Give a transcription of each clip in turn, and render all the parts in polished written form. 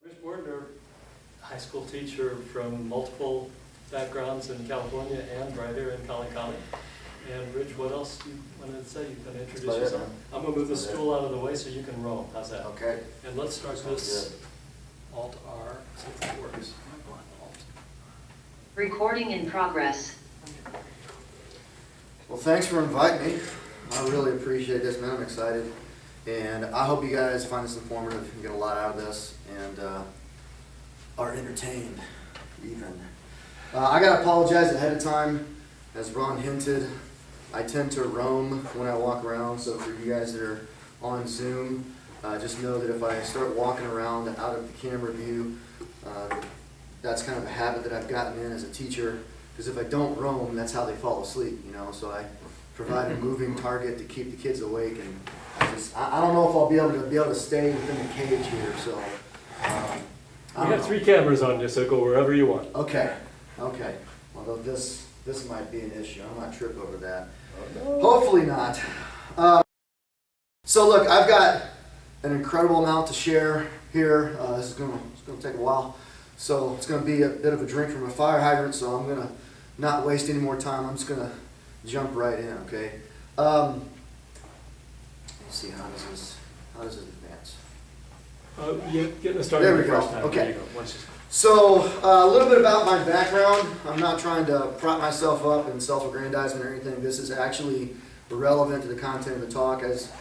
Rich Bordner, high school teacher from multiple backgrounds in California and right here in Collin County. And Rich, what else do you wanted to say? You can introduce yourself. I'm going to move the stool out of the way so you can roll. How's that? Okay. And let's start this Alt-R, see if that works. Recording in progress. Well, thanks for inviting me. I really appreciate this, man. I'm excited. And I hope you guys find this informative and get a lot out of this and are entertained, even. I got to apologize ahead of time. As Ron hinted, I tend to roam when I walk around. So for you guys that are on Zoom, just know that if I start walking around out of the camera view, that's kind of a habit that I've gotten in as a teacher. Because if I don't roam, that's how they fall asleep, you know. So I provide a moving target to keep the kids awake, and I don't know if I'll be able to stay within the cage here. So we have 3 cameras on you, so go wherever you want. Okay. Although this might be an issue. I might trip over that. Oh, no. Hopefully not. So look, I've got an incredible amount to share here. This is going to take a while. So it's going to be a bit of a drink from a fire hydrant, so I'm going to not waste any more time. I'm just going to jump right in, okay? Let's see, how does it advance? Yeah, getting us started. There we go. Okay. There you go. So a little bit about my background. I'm not trying to prop myself up in self-aggrandizement or anything. This is actually relevant to the content of the talk. As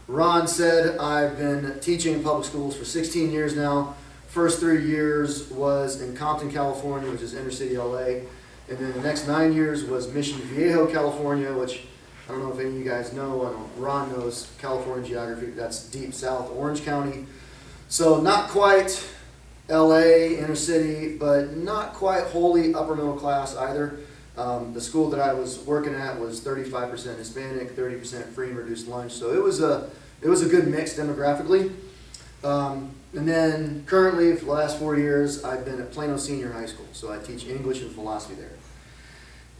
Ron said, I've been teaching in public schools for 16 years now. First 3 years was in Compton, California, which is inner city LA. And then the next 9 years was Mission Viejo, California, which I don't know if any of you guys know. I know Ron knows California geography. That's deep south Orange County. So not quite LA, inner city, but not quite wholly upper middle class either. The school that I was working at was 35% Hispanic, 30% free and reduced lunch. So it was a good mix demographically. And then currently, for the last 4 years, I've been at Plano Senior High School. So I teach English and philosophy there.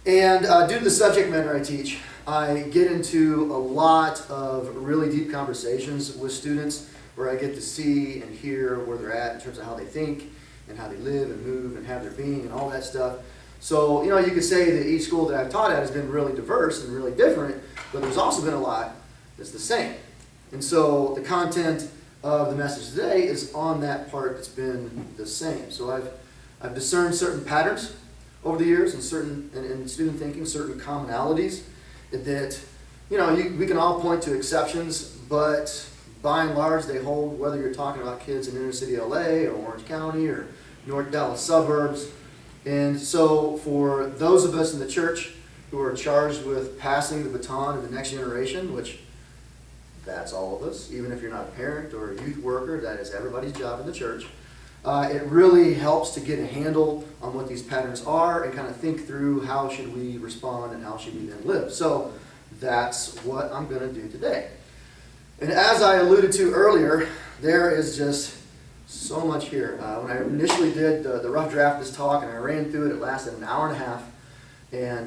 And due to the subject matter I teach, I get into a lot of really deep conversations with students where I get to see and hear where they're at in terms of how they think and how they live and move and have their being and all that stuff. So, you know, you could say that each school that I've taught at has been really diverse and really different, but there's also been a lot that's the same. And so the content of the message today is on that part that's been the same. So I've discerned certain patterns over the years and in student thinking, certain commonalities that, you know, we can all point to exceptions, but by and large they hold whether you're talking about kids in inner city LA or Orange County or North Dallas suburbs. And so for those of us in the church who are charged with passing the baton to the next generation, which that's all of us, even if you're not a parent or a youth worker, that is everybody's job in the church. It really helps to get a handle on what these patterns are and kind of think through how should we respond and how should we then live. So that's what I'm going to do today. And as I alluded to earlier, there is just so much here. When I initially did the rough draft of this talk and I ran through it, it lasted an hour and a half. And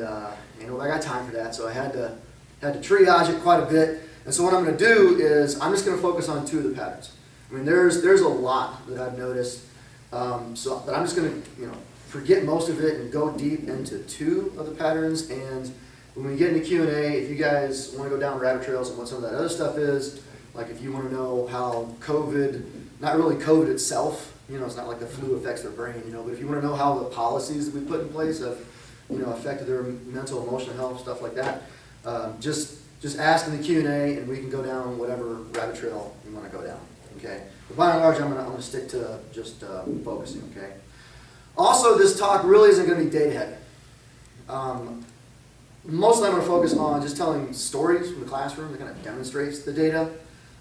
you know, I got time for that, so I had to triage it quite a bit. And so what I'm going to do is I'm just going to focus on 2 of the patterns. I mean, there's a lot that I've noticed, but I'm just going to forget most of it and go deep into 2 of the patterns. And when we get into Q&A, if you guys want to go down rabbit trails and what some of that other stuff is, like if you want to know how COVID, not really COVID itself, you know, it's not like the flu affects their brain, you know, but if you want to know how the policies that we put in place have, you know, affected their mental, emotional health, stuff like that, just ask in the Q&A and we can go down whatever rabbit trail you want to go down, okay? But by and large, I'm going to stick to just focusing, okay? Also, this talk really isn't going to be data heavy. Mostly I'm going to focus on just telling stories from the classroom that kind of demonstrates the data.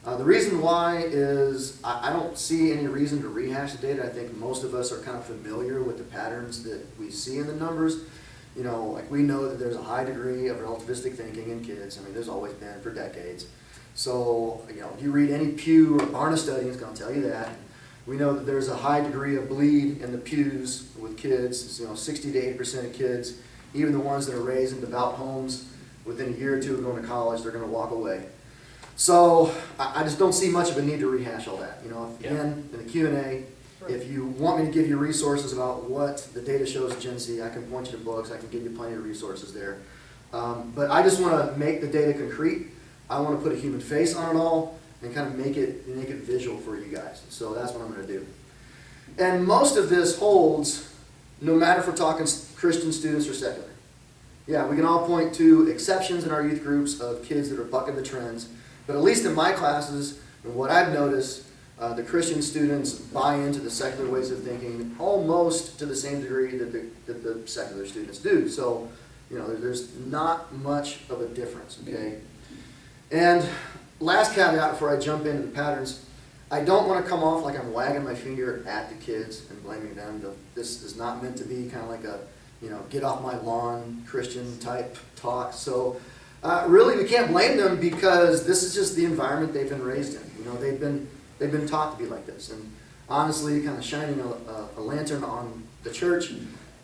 The reason why is I don't see any reason to rehash the data. I think most of us are kind of familiar with the patterns that we see in the numbers. You know, like we know that there's a high degree of relativistic thinking in kids. I mean, there's always been for decades. So, you know, if you read any Pew or Barna study, it's going to tell you that. We know that there's a high degree of bleed in the pews with kids. You know, 60 to 80% of kids, even the ones that are raised in devout homes, within a year or 2 of going to college, they're going to walk away. So I just don't see much of a need to rehash all that. You know, again, in the Q&A, If you want me to give you resources about what the data shows Gen Z, I can point you to books, I can give you plenty of resources there. But I just want to make the data concrete. I want to put a human face on it all and kind of make it visual for you guys. So that's what I'm going to do. And most of this holds no matter if we're talking Christian students or secular. Yeah, we can all point to exceptions in our youth groups of kids that are bucking the trends, but at least in my classes, and what I've noticed, the Christian students buy into the secular ways of thinking almost to the same degree that the secular students do. So, there's not much of a difference, okay? And last caveat before I jump into the patterns, I don't want to come off like I'm wagging my finger at the kids and blaming them. This is not meant to be kind of like a, get off my lawn Christian type talk. So really we can't blame them because this is just the environment they've been raised in. They've been taught to be like this. And honestly, kind of shining a lantern on the church,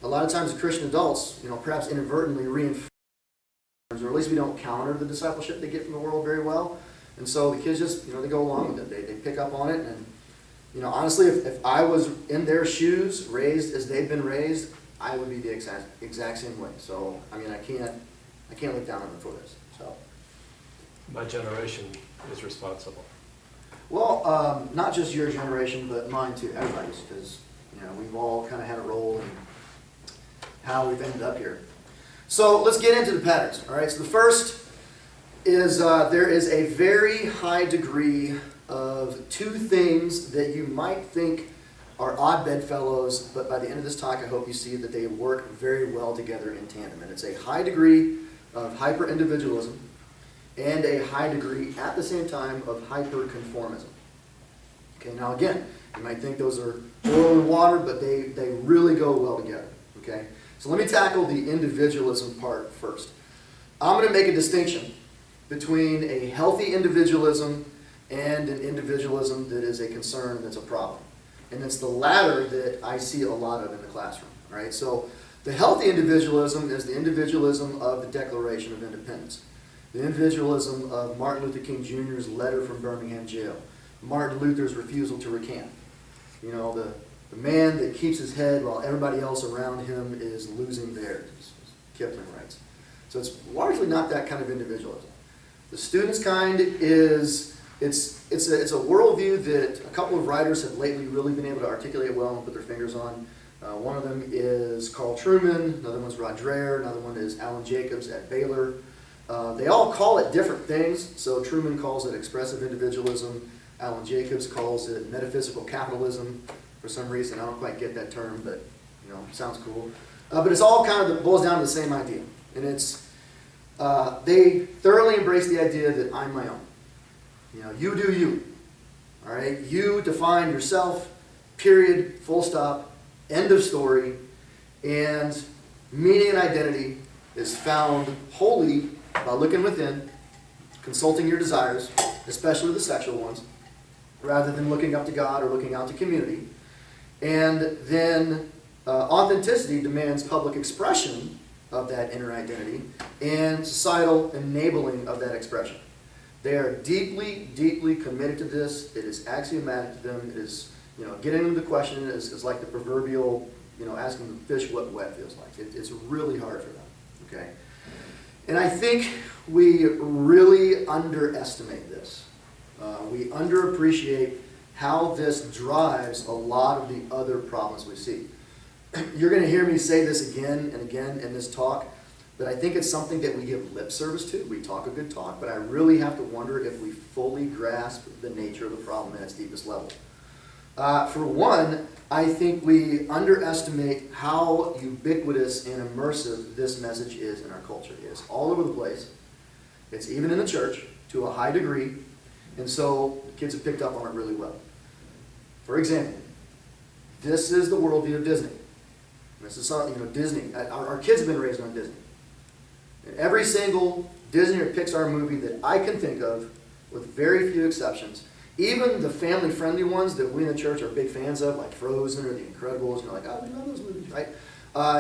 a lot of times Christian adults, perhaps inadvertently reinforce, or at least we don't counter the discipleship they get from the world very well. And so the kids just, they go along with it. They pick up on it. And, honestly, if I was in their shoes, raised as they've been raised, I would be the exact same way. So, I can't look down on them for this. So, My generation is responsible. well, not just your generation, but mine too, everybody's, because, we've all kind of had a role in how we've ended up here. So let's get into the patterns, all right? So the first is there is a very high degree of two things that you might think are odd bedfellows, but by the end of this talk, I hope you see that they work very well together in tandem. And it's a high degree of hyper-individualism and a high degree, at the same time, of hyperconformism. Okay, now again, you might think those are oil and water, but they really go well together. Okay, so let me tackle the individualism part first. I'm going to make a distinction between a healthy individualism and an individualism that is a concern, that's a problem. And it's the latter that I see a lot of in the classroom. All right? So the healthy individualism is the individualism of the Declaration of Independence, the individualism of Martin Luther King Jr.'s letter from Birmingham jail, Martin Luther's refusal to recant. The man that keeps his head while everybody else around him is losing theirs, as Kipling writes. So it's largely not that kind of individualism. The student's kind is, it's a worldview that a couple of writers have lately really been able to articulate well and put their fingers on. One of them is Carl Trueman, another one's Rod Dreher, another one is Alan Jacobs at Baylor. They all call it different things. So Trueman calls it expressive individualism. Alan Jacobs calls it metaphysical capitalism. For some reason, I don't quite get that term, but sounds cool. But it's all kind of boils down to the same idea. And it's they thoroughly embrace the idea that I'm my own. You do you. All right? You define yourself, period, full stop, end of story. And meaning and identity is found wholly by looking within, consulting your desires, especially the sexual ones, rather than looking up to God or looking out to community. And then authenticity demands public expression of that inner identity and societal enabling of that expression. They are deeply, deeply committed to this. It is axiomatic to them. It is, getting them to question is like the proverbial, asking the fish what wet feels like. It's really hard for them, okay? And I think we really underestimate this. We underappreciate how this drives a lot of the other problems we see. You're going to hear me say this again and again in this talk, but I think it's something that we give lip service to. We talk a good talk, but I really have to wonder if we fully grasp the nature of the problem at its deepest level. For one, I think we underestimate how ubiquitous and immersive this message is in our culture. It is all over the place. It's even in the church to a high degree, and so the kids have picked up on it really well. For example, this is the worldview of Disney. This is Disney. Our kids have been raised on Disney. And every single Disney or Pixar movie that I can think of, with very few exceptions, even the family-friendly ones that we in the church are big fans of, like Frozen or The Incredibles, we love those movies, right?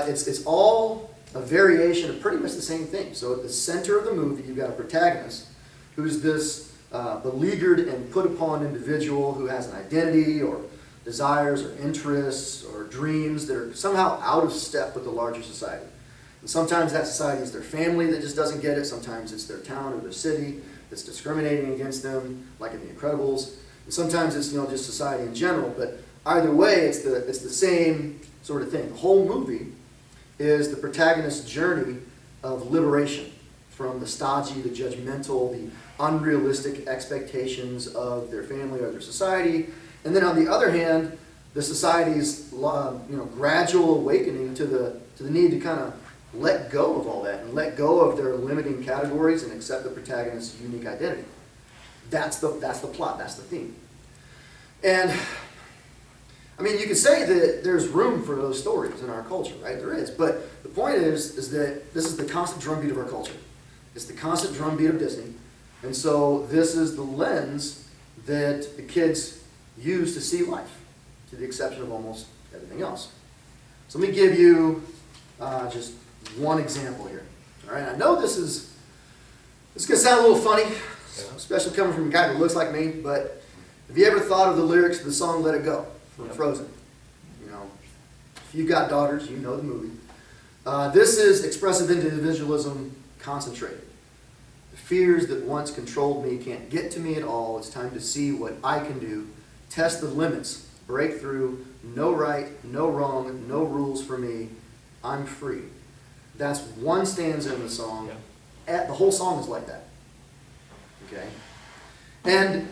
It's all a variation of pretty much the same thing. So at the center of the movie, you've got a protagonist who's this beleaguered and put upon individual who has an identity or desires or interests or dreams that are somehow out of step with the larger society. And sometimes that society is their family that just doesn't get it. Sometimes it's their town or their city that's discriminating against them, like in The Incredibles. And sometimes it's just society in general. But either way, it's the same sort of thing. The whole movie is the protagonist's journey of liberation from the stodgy, the judgmental, the unrealistic expectations of their family or their society. And then on the other hand, the society's gradual awakening to the need to kind of let go of all that and let go of their limiting categories and accept the protagonist's unique identity. That's the plot, that's the theme. And I mean, you could say that there's room for those stories in our culture, right? There is. But the point is that this is the constant drumbeat of our culture. It's the constant drumbeat of Disney. And so this is the lens that the kids use to see life, to the exception of almost everything else. So let me give you just one example here. All right, I know this is going to sound a little funny, especially coming from a guy who looks like me, but have you ever thought of the lyrics to the song Let It Go from Frozen? If you've got daughters, you know the movie. This is expressive individualism concentrated. The fears that once controlled me can't get to me at all. It's time to see what I can do. Test the limits. Break through. No right, no wrong, no rules for me. I'm free. That's one stanza in the song. The whole song is like that. Okay? And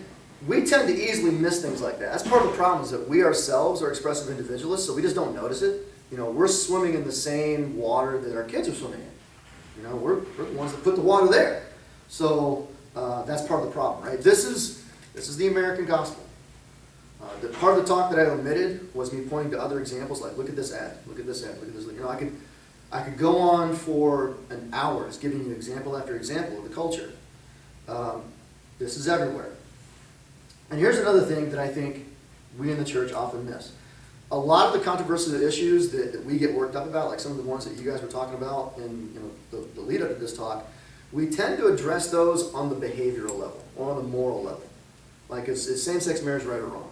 we tend to easily miss things like that. That's part of the problem, is that we ourselves are expressive individualists, so we just don't notice it. We're swimming in the same water that our kids are swimming in. We're the ones that put the water there. So that's part of the problem, right? This is the American gospel. The part of the talk that I omitted was me pointing to other examples, like look at this ad, look at this ad, look at this. I could go on for an hour just giving you example after example of the culture. This is everywhere. And here's another thing that I think we in the church often miss. A lot of the controversial issues that we get worked up about, like some of the ones that you guys were talking about in the lead up to this talk, we tend to address those on the behavioral level or on the moral level. Like is same-sex marriage right or wrong?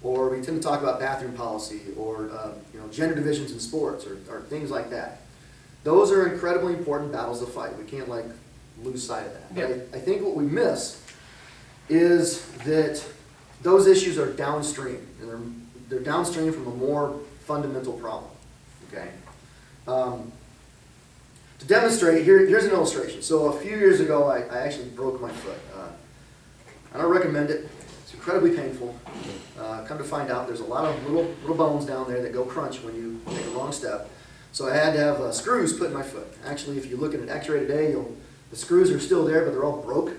Or we tend to talk about bathroom policy or gender divisions in sports or things like that. Those are incredibly important battles to fight. We can't lose sight of that. Yeah. I think what we miss is that those issues are downstream, and they're downstream from a more fundamental problem. Okay. To demonstrate, here's an illustration. So a few years ago, I actually broke my foot. I don't recommend it. It's incredibly painful. Come to find out, there's a lot of little bones down there that go crunch when you take a wrong step. So I had to have screws put in my foot. Actually, if you look at an x-ray today, the screws are still there, but they're all broke.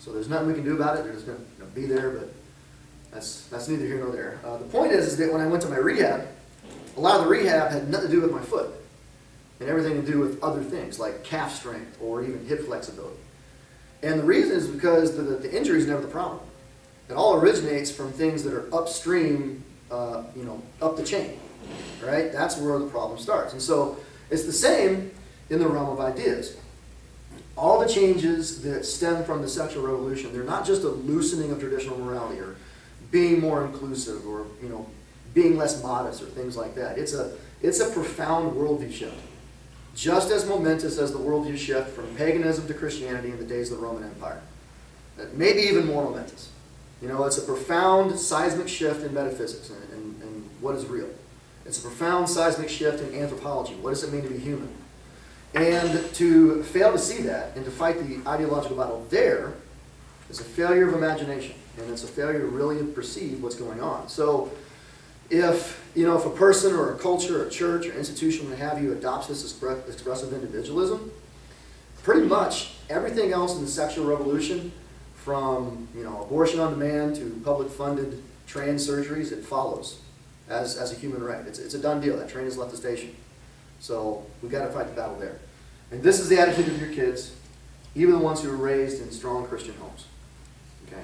So there's nothing we can do about it. They're just going to be there, but that's neither here nor there. The point is that when I went to my rehab, a lot of the rehab had nothing to do with my foot and everything to do with other things like calf strength or even hip flexibility. And the reason is because the injury is never the problem. It all originates from things that are upstream, up the chain, right? That's where the problem starts. And so it's the same in the realm of ideas. All the changes that stem from the sexual revolution, they're not just a loosening of traditional morality or being more inclusive or being less modest or things like that. It's a profound worldview shift. Just as momentous as the worldview shift from paganism to Christianity in the days of the Roman Empire. Maybe even more momentous. It's a profound seismic shift in metaphysics and what is real. It's a profound seismic shift in anthropology. What does it mean to be human? And to fail to see that and to fight the ideological battle there is a failure of imagination. And it's a failure to really perceive what's going on. So if a person or a culture or a church or institution, what have you, adopts this expressive individualism, pretty much everything else in the sexual revolution, from abortion on demand to public funded trans surgeries, it follows as a human right. It's a done deal. That train has left the station. So we've got to fight the battle there. And this is the attitude of your kids, even the ones who were raised in strong Christian homes. Okay.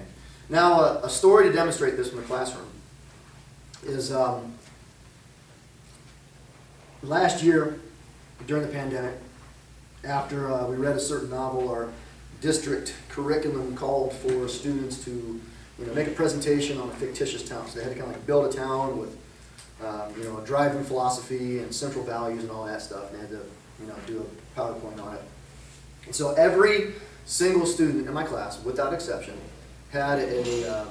Now, a story to demonstrate this from the classroom is last year during the pandemic, after we read a certain novel, our district curriculum called for students to make a presentation on a fictitious town. So they had to kind of like build a town with, a driving philosophy and central values and all that stuff. And they had to, do a PowerPoint on it. And so every single student in my class, without exception, had a,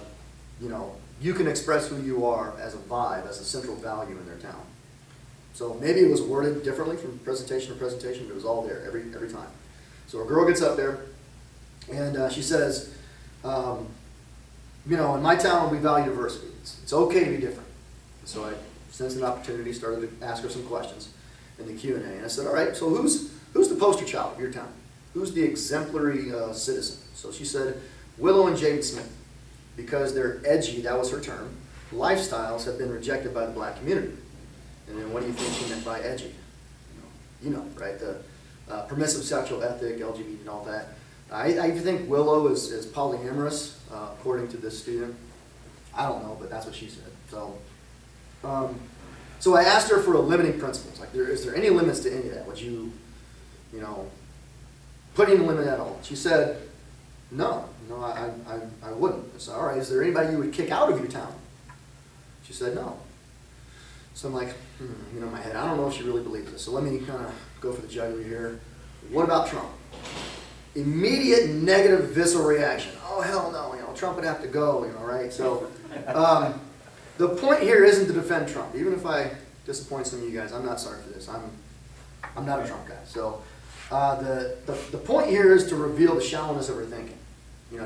you can express who you are as a vibe, as a central value in their town. So maybe it was worded differently from presentation to presentation, but it was all there every time. So a girl gets up there, and she says, in my town we value diversity. It's okay to be different. So I sensed an opportunity, started to ask her some questions in the Q&A, and I said, all right, so who's the poster child of your town? Who's the exemplary citizen? So she said, Willow and Jaden Smith, because they're edgy, that was her term, lifestyles have been rejected by the black community. And then what do you think she meant by edgy? Right? The permissive sexual ethic, LGBT and all that. I think Willow is polyamorous, according to this student. I don't know, but that's what she said. So I asked her for a limiting principles. Like, is there any limits to any of that? Would you, put any limit at all? She said, no, I wouldn't. I said, all right, is there anybody you would kick out of your town? She said, no. So I'm like, in my head, I don't know if she really believes this. So let me kind of go for the jugular here. What about Trump? Immediate negative visceral reaction. Oh, hell no, Trump would have to go, right? So the point here isn't to defend Trump. Even if I disappoint some of you guys, I'm not sorry for this. I'm not a Trump guy. So the point here is to reveal the shallowness of her thinking.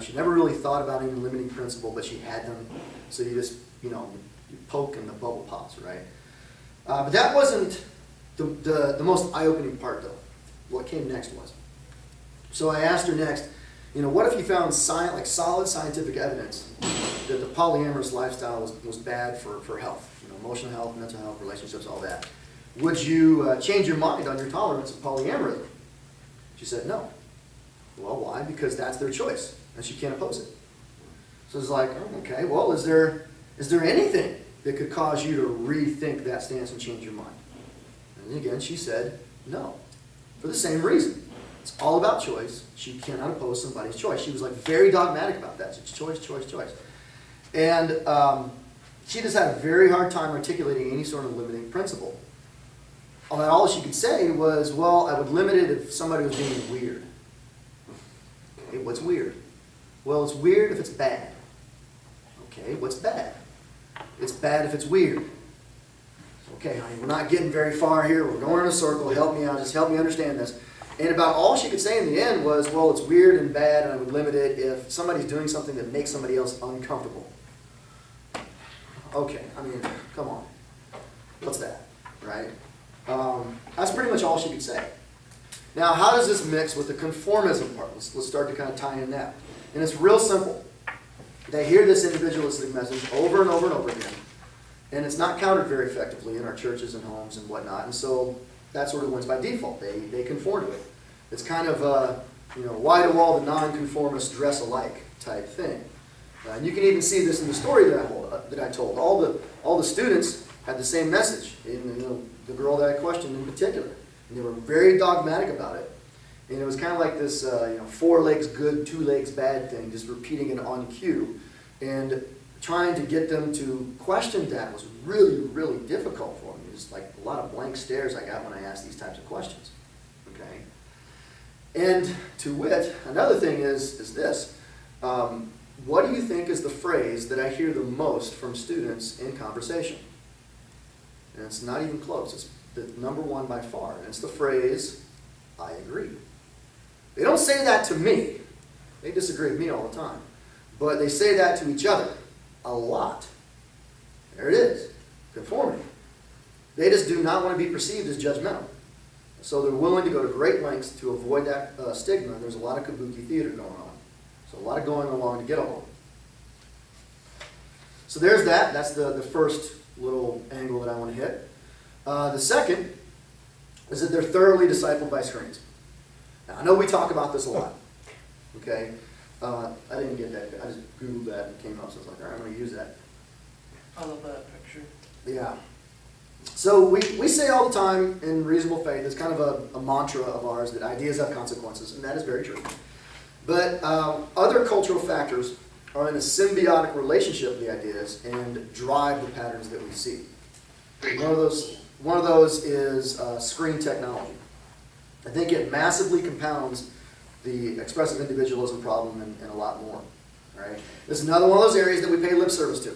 She never really thought about any limiting principle, but she had them. So you just, you poke and the bubble pops, right? But that wasn't the most eye-opening part, though. What came next was. So I asked her next, what if you found solid scientific evidence that the polyamorous lifestyle was bad for health, emotional health, mental health, relationships, all that? Would you change your mind on your tolerance of polyamory? She said no. Well, why? Because that's their choice, and she can't oppose it. So it's like, okay, well, is there anything that could cause you to rethink that stance and change your mind? And again, she said no, for the same reason. It's all about choice. She cannot oppose somebody's choice. She was like very dogmatic about that. It's choice, choice, choice. And she just had a very hard time articulating any sort of limiting principle. All she could say was, well, I would limit it if somebody was being weird. Okay, what's weird? Well, it's weird if it's bad. Okay, what's bad? It's bad if it's weird. Okay, honey, we're not getting very far here. We're going in a circle. Help me out. Just help me understand this. And about all she could say in the end was, well, it's weird and bad, and I would limit it if somebody's doing something that makes somebody else uncomfortable. Okay, come on. What's that, right? That's pretty much all she could say. Now, how does this mix with the conformism part? Let's start to kind of tie in that. And it's real simple. They hear this individualistic message over and over and over again, and it's not countered very effectively in our churches and homes and whatnot, and so that sort of wins by default. They conform to it. It's kind of why do all the non-conformists dress alike type thing. And you can even see this in the story that I told. All the students had the same message. The girl that I questioned in particular, and they were very dogmatic about it. And it was kind of like this, 4 legs good, 2 legs bad thing, just repeating it on cue, and trying to get them to question that was really, really difficult for me. It was like a lot of blank stares I got when I asked these types of questions. Okay, and to wit, another thing is this. What do you think is the phrase that I hear the most from students in conversation? And it's not even close. It's the number one by far. And it's the phrase, I agree. They don't say that to me. They disagree with me all the time. But they say that to each other a lot. There it is. Conformity. They just do not want to be perceived as judgmental. So they're willing to go to great lengths to avoid that stigma. There's a lot of kabuki theater going on. So a lot of going along to get along. So there's that. That's the first little angle that I want to hit. The second is that they're thoroughly discipled by screens. Now, I know we talk about this a lot. Okay? I didn't get that. I just Googled that and it came up, so I was like, all right, I'm going to use that. I love that picture. Yeah. So we say all the time in Reasonable Faith, it's kind of a mantra of ours, that ideas have consequences, and that is very true. But other cultural factors are in a symbiotic relationship with the ideas and drive the patterns that we see. One of those is screen technology. I think it massively compounds the expressive individualism problem and a lot more. Right? This is another one of those areas that we pay lip service to.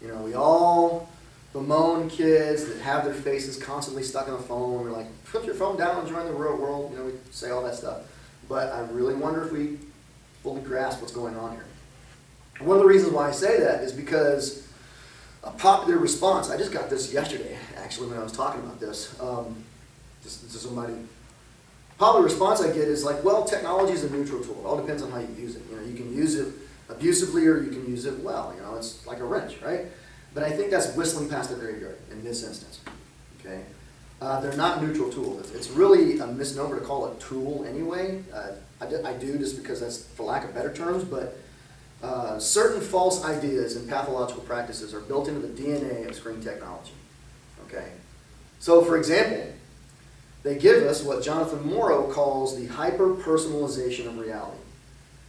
You know, we all bemoan kids that have their faces constantly stuck on the phone. We're like, put your phone down and join the real world. You know, we say all that stuff. But I really wonder if we fully grasp what's going on here. One of the reasons why I say that is because a popular response, I just got this yesterday, actually, when I was talking about this, just to somebody. Popular response I get is like, well, technology is a neutral tool. It all depends on how you use it. You know, you can use it abusively or you can use it well. You know, it's like a wrench, right? But I think that's whistling past the graveyard in this instance. Okay, they're not neutral tools. It's really a misnomer to call it tool anyway. I do just because that's for lack of better terms, but certain false ideas and pathological practices are built into the DNA of screen technology. Okay, so for example, they give us what Jonathan Morrow calls the hyper-personalization of reality.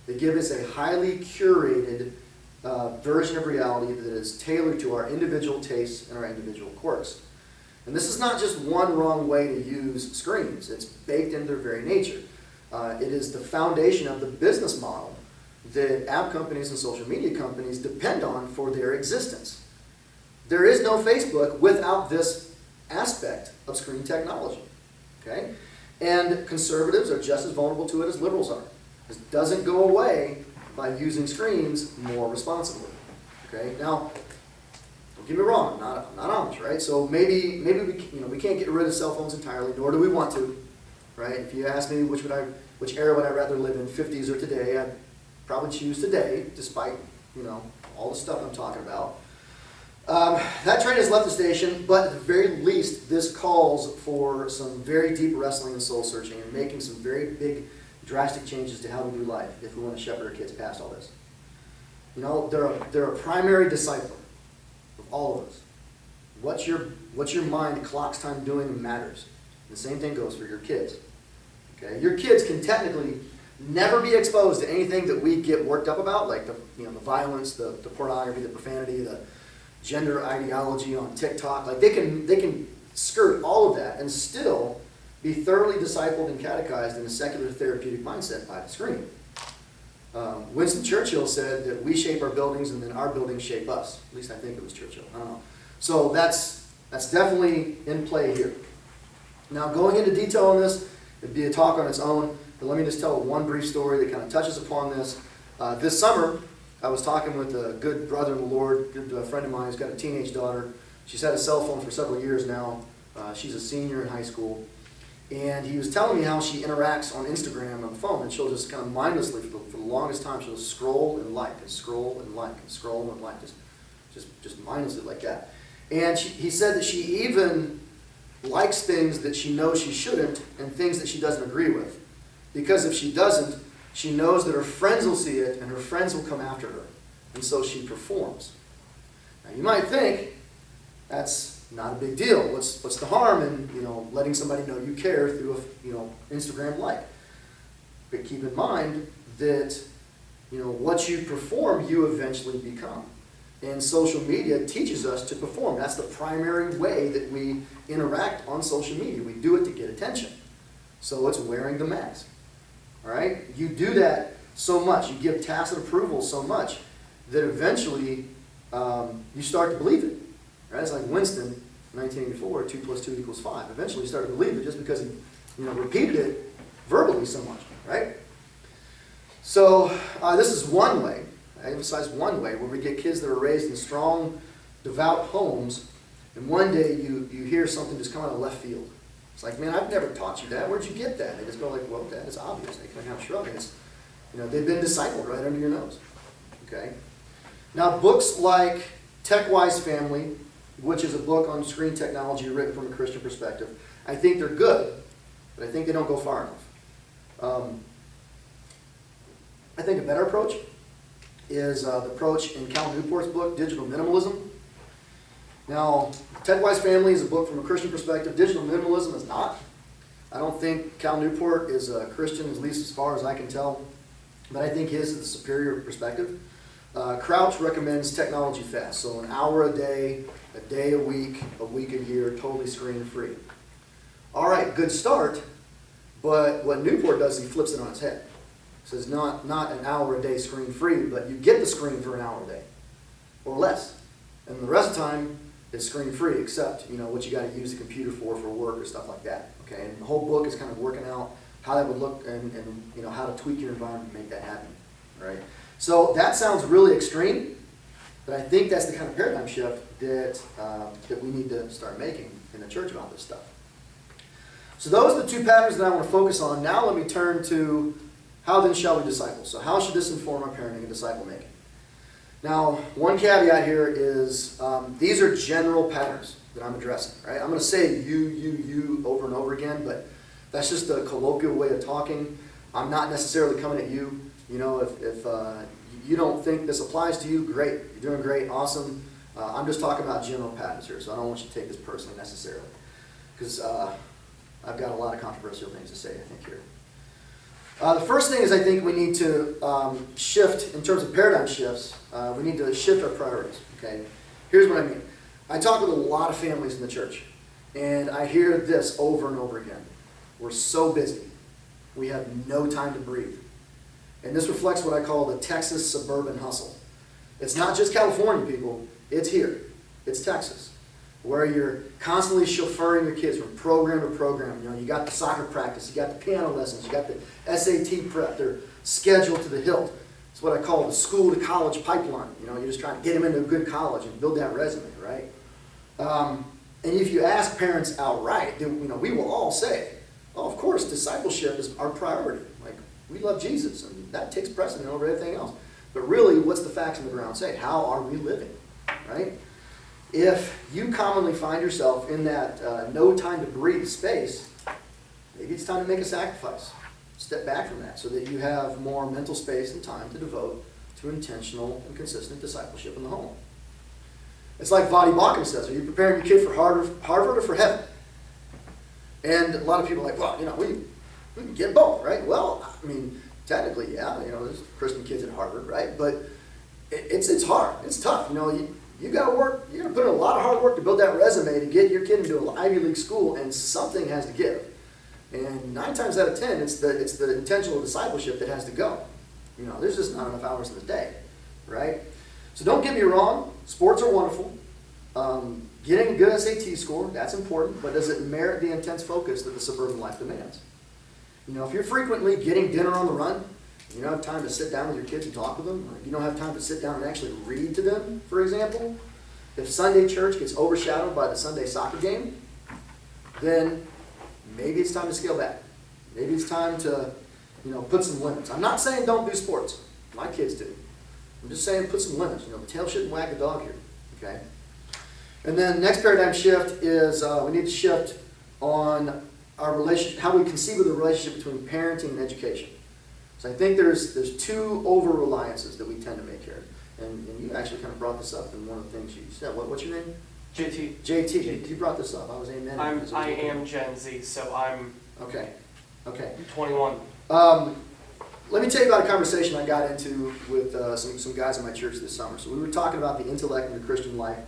They give us a highly curated version of reality that is tailored to our individual tastes and our individual quirks. And this is not just one wrong way to use screens. It's baked into their very nature. It is the foundation of the business model that app companies and social media companies depend on for their existence. There is no Facebook without this aspect of screen technology. Okay? And conservatives are just as vulnerable to it as liberals are. This doesn't go away by using screens more responsibly. Okay? Now, don't get me wrong, I'm not Amish, right? So maybe we can't get rid of cell phones entirely, nor do we want to, right? If you ask me which era would I rather live in, 50s or today, I'd probably choose today, despite all the stuff I'm talking about. That train has left the station, but at the very least, this calls for some very deep wrestling and soul searching and making some very big, drastic changes to how we do life if we want to shepherd our kids past all this. You know, they're a primary disciple of all of us. What's your mind clocks time doing matters. The same thing goes for your kids. Okay, your kids can technically never be exposed to anything that we get worked up about, like the violence, the pornography, the profanity, the gender ideology on TikTok. Like they can skirt all of that and still be thoroughly discipled and catechized in a secular therapeutic mindset by the screen. Winston Churchill said that we shape our buildings and then our buildings shape us. At least I think it was Churchill. I don't know. So that's definitely in play here. Now going into detail on this, it'd be a talk on its own, but let me just tell one brief story that kind of touches upon this. This summer, I was talking with a good brother in the Lord, good friend of mine who's got a teenage daughter. She's had a cell phone for several years now. She's a senior in high school. And he was telling me how she interacts on Instagram on the phone, and she'll just kind of mindlessly, for the longest time, she'll scroll and like, and scroll and like, and scroll and like, just mindlessly like that. And he said that she even likes things that she knows she shouldn't and things that she doesn't agree with. Because if she doesn't, she knows that her friends will see it and her friends will come after her. And so she performs. Now you might think that's not a big deal. What's the harm in letting somebody know you care through a Instagram like? But keep in mind that what you perform, you eventually become. And social media teaches us to perform. That's the primary way that we interact on social media. We do it to get attention. So it's wearing the mask. All right? You do that so much. You give tacit approval so much that eventually you start to believe it. Right? It's like Winston, 1984, 2 + 2 = 5. Eventually you start to believe it just because he repeated it verbally so much. Right? So this is one way. I emphasize one way, where we get kids that are raised in strong, devout homes, and one day you hear something just come out of left field. It's like, man, I've never taught you that. Where'd you get that? They just go like, well, Dad, it's obvious. They kind of shrug. It's, they've been discipled right under your nose. Okay. Now, books like Tech-Wise Family, which is a book on screen technology written from a Christian perspective, I think they're good, but I think they don't go far enough. I think a better approach is the approach in Cal Newport's book, Digital Minimalism. Now, Tech-Wise Family is a book from a Christian perspective. Digital Minimalism is not. I don't think Cal Newport is a Christian, at least as far as I can tell, but I think his is the superior perspective. Crouch recommends technology fast, so an hour a day a week a year, totally screen-free. All right, good start, but what Newport does is he flips it on its head. He says not an hour a day screen-free, but you get the screen for an hour a day, or less. And the rest of the time, it's screen-free, except, what you got to use the computer for work or stuff like that, okay? And the whole book is kind of working out how that would look and how to tweak your environment to make that happen, right? So that sounds really extreme, but I think that's the kind of paradigm shift that we need to start making in the church about this stuff. So those are the two patterns that I want to focus on. Now let me turn to how then shall we disciple? So how should this inform our parenting and disciple making? Now, one caveat here is these are general patterns that I'm addressing, right? I'm going to say you over and over again, but that's just a colloquial way of talking. I'm not necessarily coming at you. If you don't think this applies to you, great. You're doing great, awesome. I'm just talking about general patterns here, so I don't want you to take this personally necessarily. Because I've got a lot of controversial things to say, I think, here. The first thing is I think we need to shift, in terms of paradigm shifts, we need to shift our priorities, okay? Here's what I mean. I talk with a lot of families in the church, and I hear this over and over again. We're so busy. We have no time to breathe. And this reflects what I call the Texas suburban hustle. It's not just California, people. It's here. It's Texas, where you're constantly chauffeuring your kids from program to program. You got the soccer practice, you got the piano lessons, you got the SAT prep. They're scheduled to the hilt. It's what I call the school to college pipeline. You're just trying to get them into a good college and build that resume, right? And if you ask parents outright, we will all say, oh, of course, discipleship is our priority. Like, we love Jesus, and that takes precedent over everything else. But really, what's the facts on the ground say? How are we living, right? If you commonly find yourself in that no time to breathe space, maybe it's time to make a sacrifice. Step back from that so that you have more mental space and time to devote to intentional and consistent discipleship in the home. It's like Vadi Bakum says, are you preparing your kid for Harvard or for heaven? And a lot of people are like, well, we can get both, right? Well, technically, yeah, there's Christian kids at Harvard, right? But it's hard. It's tough. You got to work. You got to put in a lot of hard work to build that resume to get your kid into an Ivy League school, and something has to give. And 9 times out of 10, it's the intentional discipleship that has to go. There's just not enough hours in the day, right? So don't get me wrong. Sports are wonderful. Getting a good SAT score, that's important, but does it merit the intense focus that the suburban life demands? If you're frequently getting dinner on the run, you don't have time to sit down with your kids and talk with them, or you don't have time to sit down and actually read to them, for example, if Sunday church gets overshadowed by the Sunday soccer game, then maybe it's time to scale back. Maybe it's time to, put some limits. I'm not saying don't do sports. My kids do. I'm just saying put some limits. The tail shouldn't wag the dog here, okay? And then next paradigm shift is we need to shift on our relationship, how we conceive of the relationship between parenting and education. So I think there's 2 over-reliances that we tend to make here. And you actually kind of brought this up in one of the things you said. What's your name? JT. JT. You brought this up. I was amen. I am Gen Z, so I'm Okay. 21. Let me tell you about a conversation I got into with some guys in my church this summer. So we were talking about the intellect and the Christian life.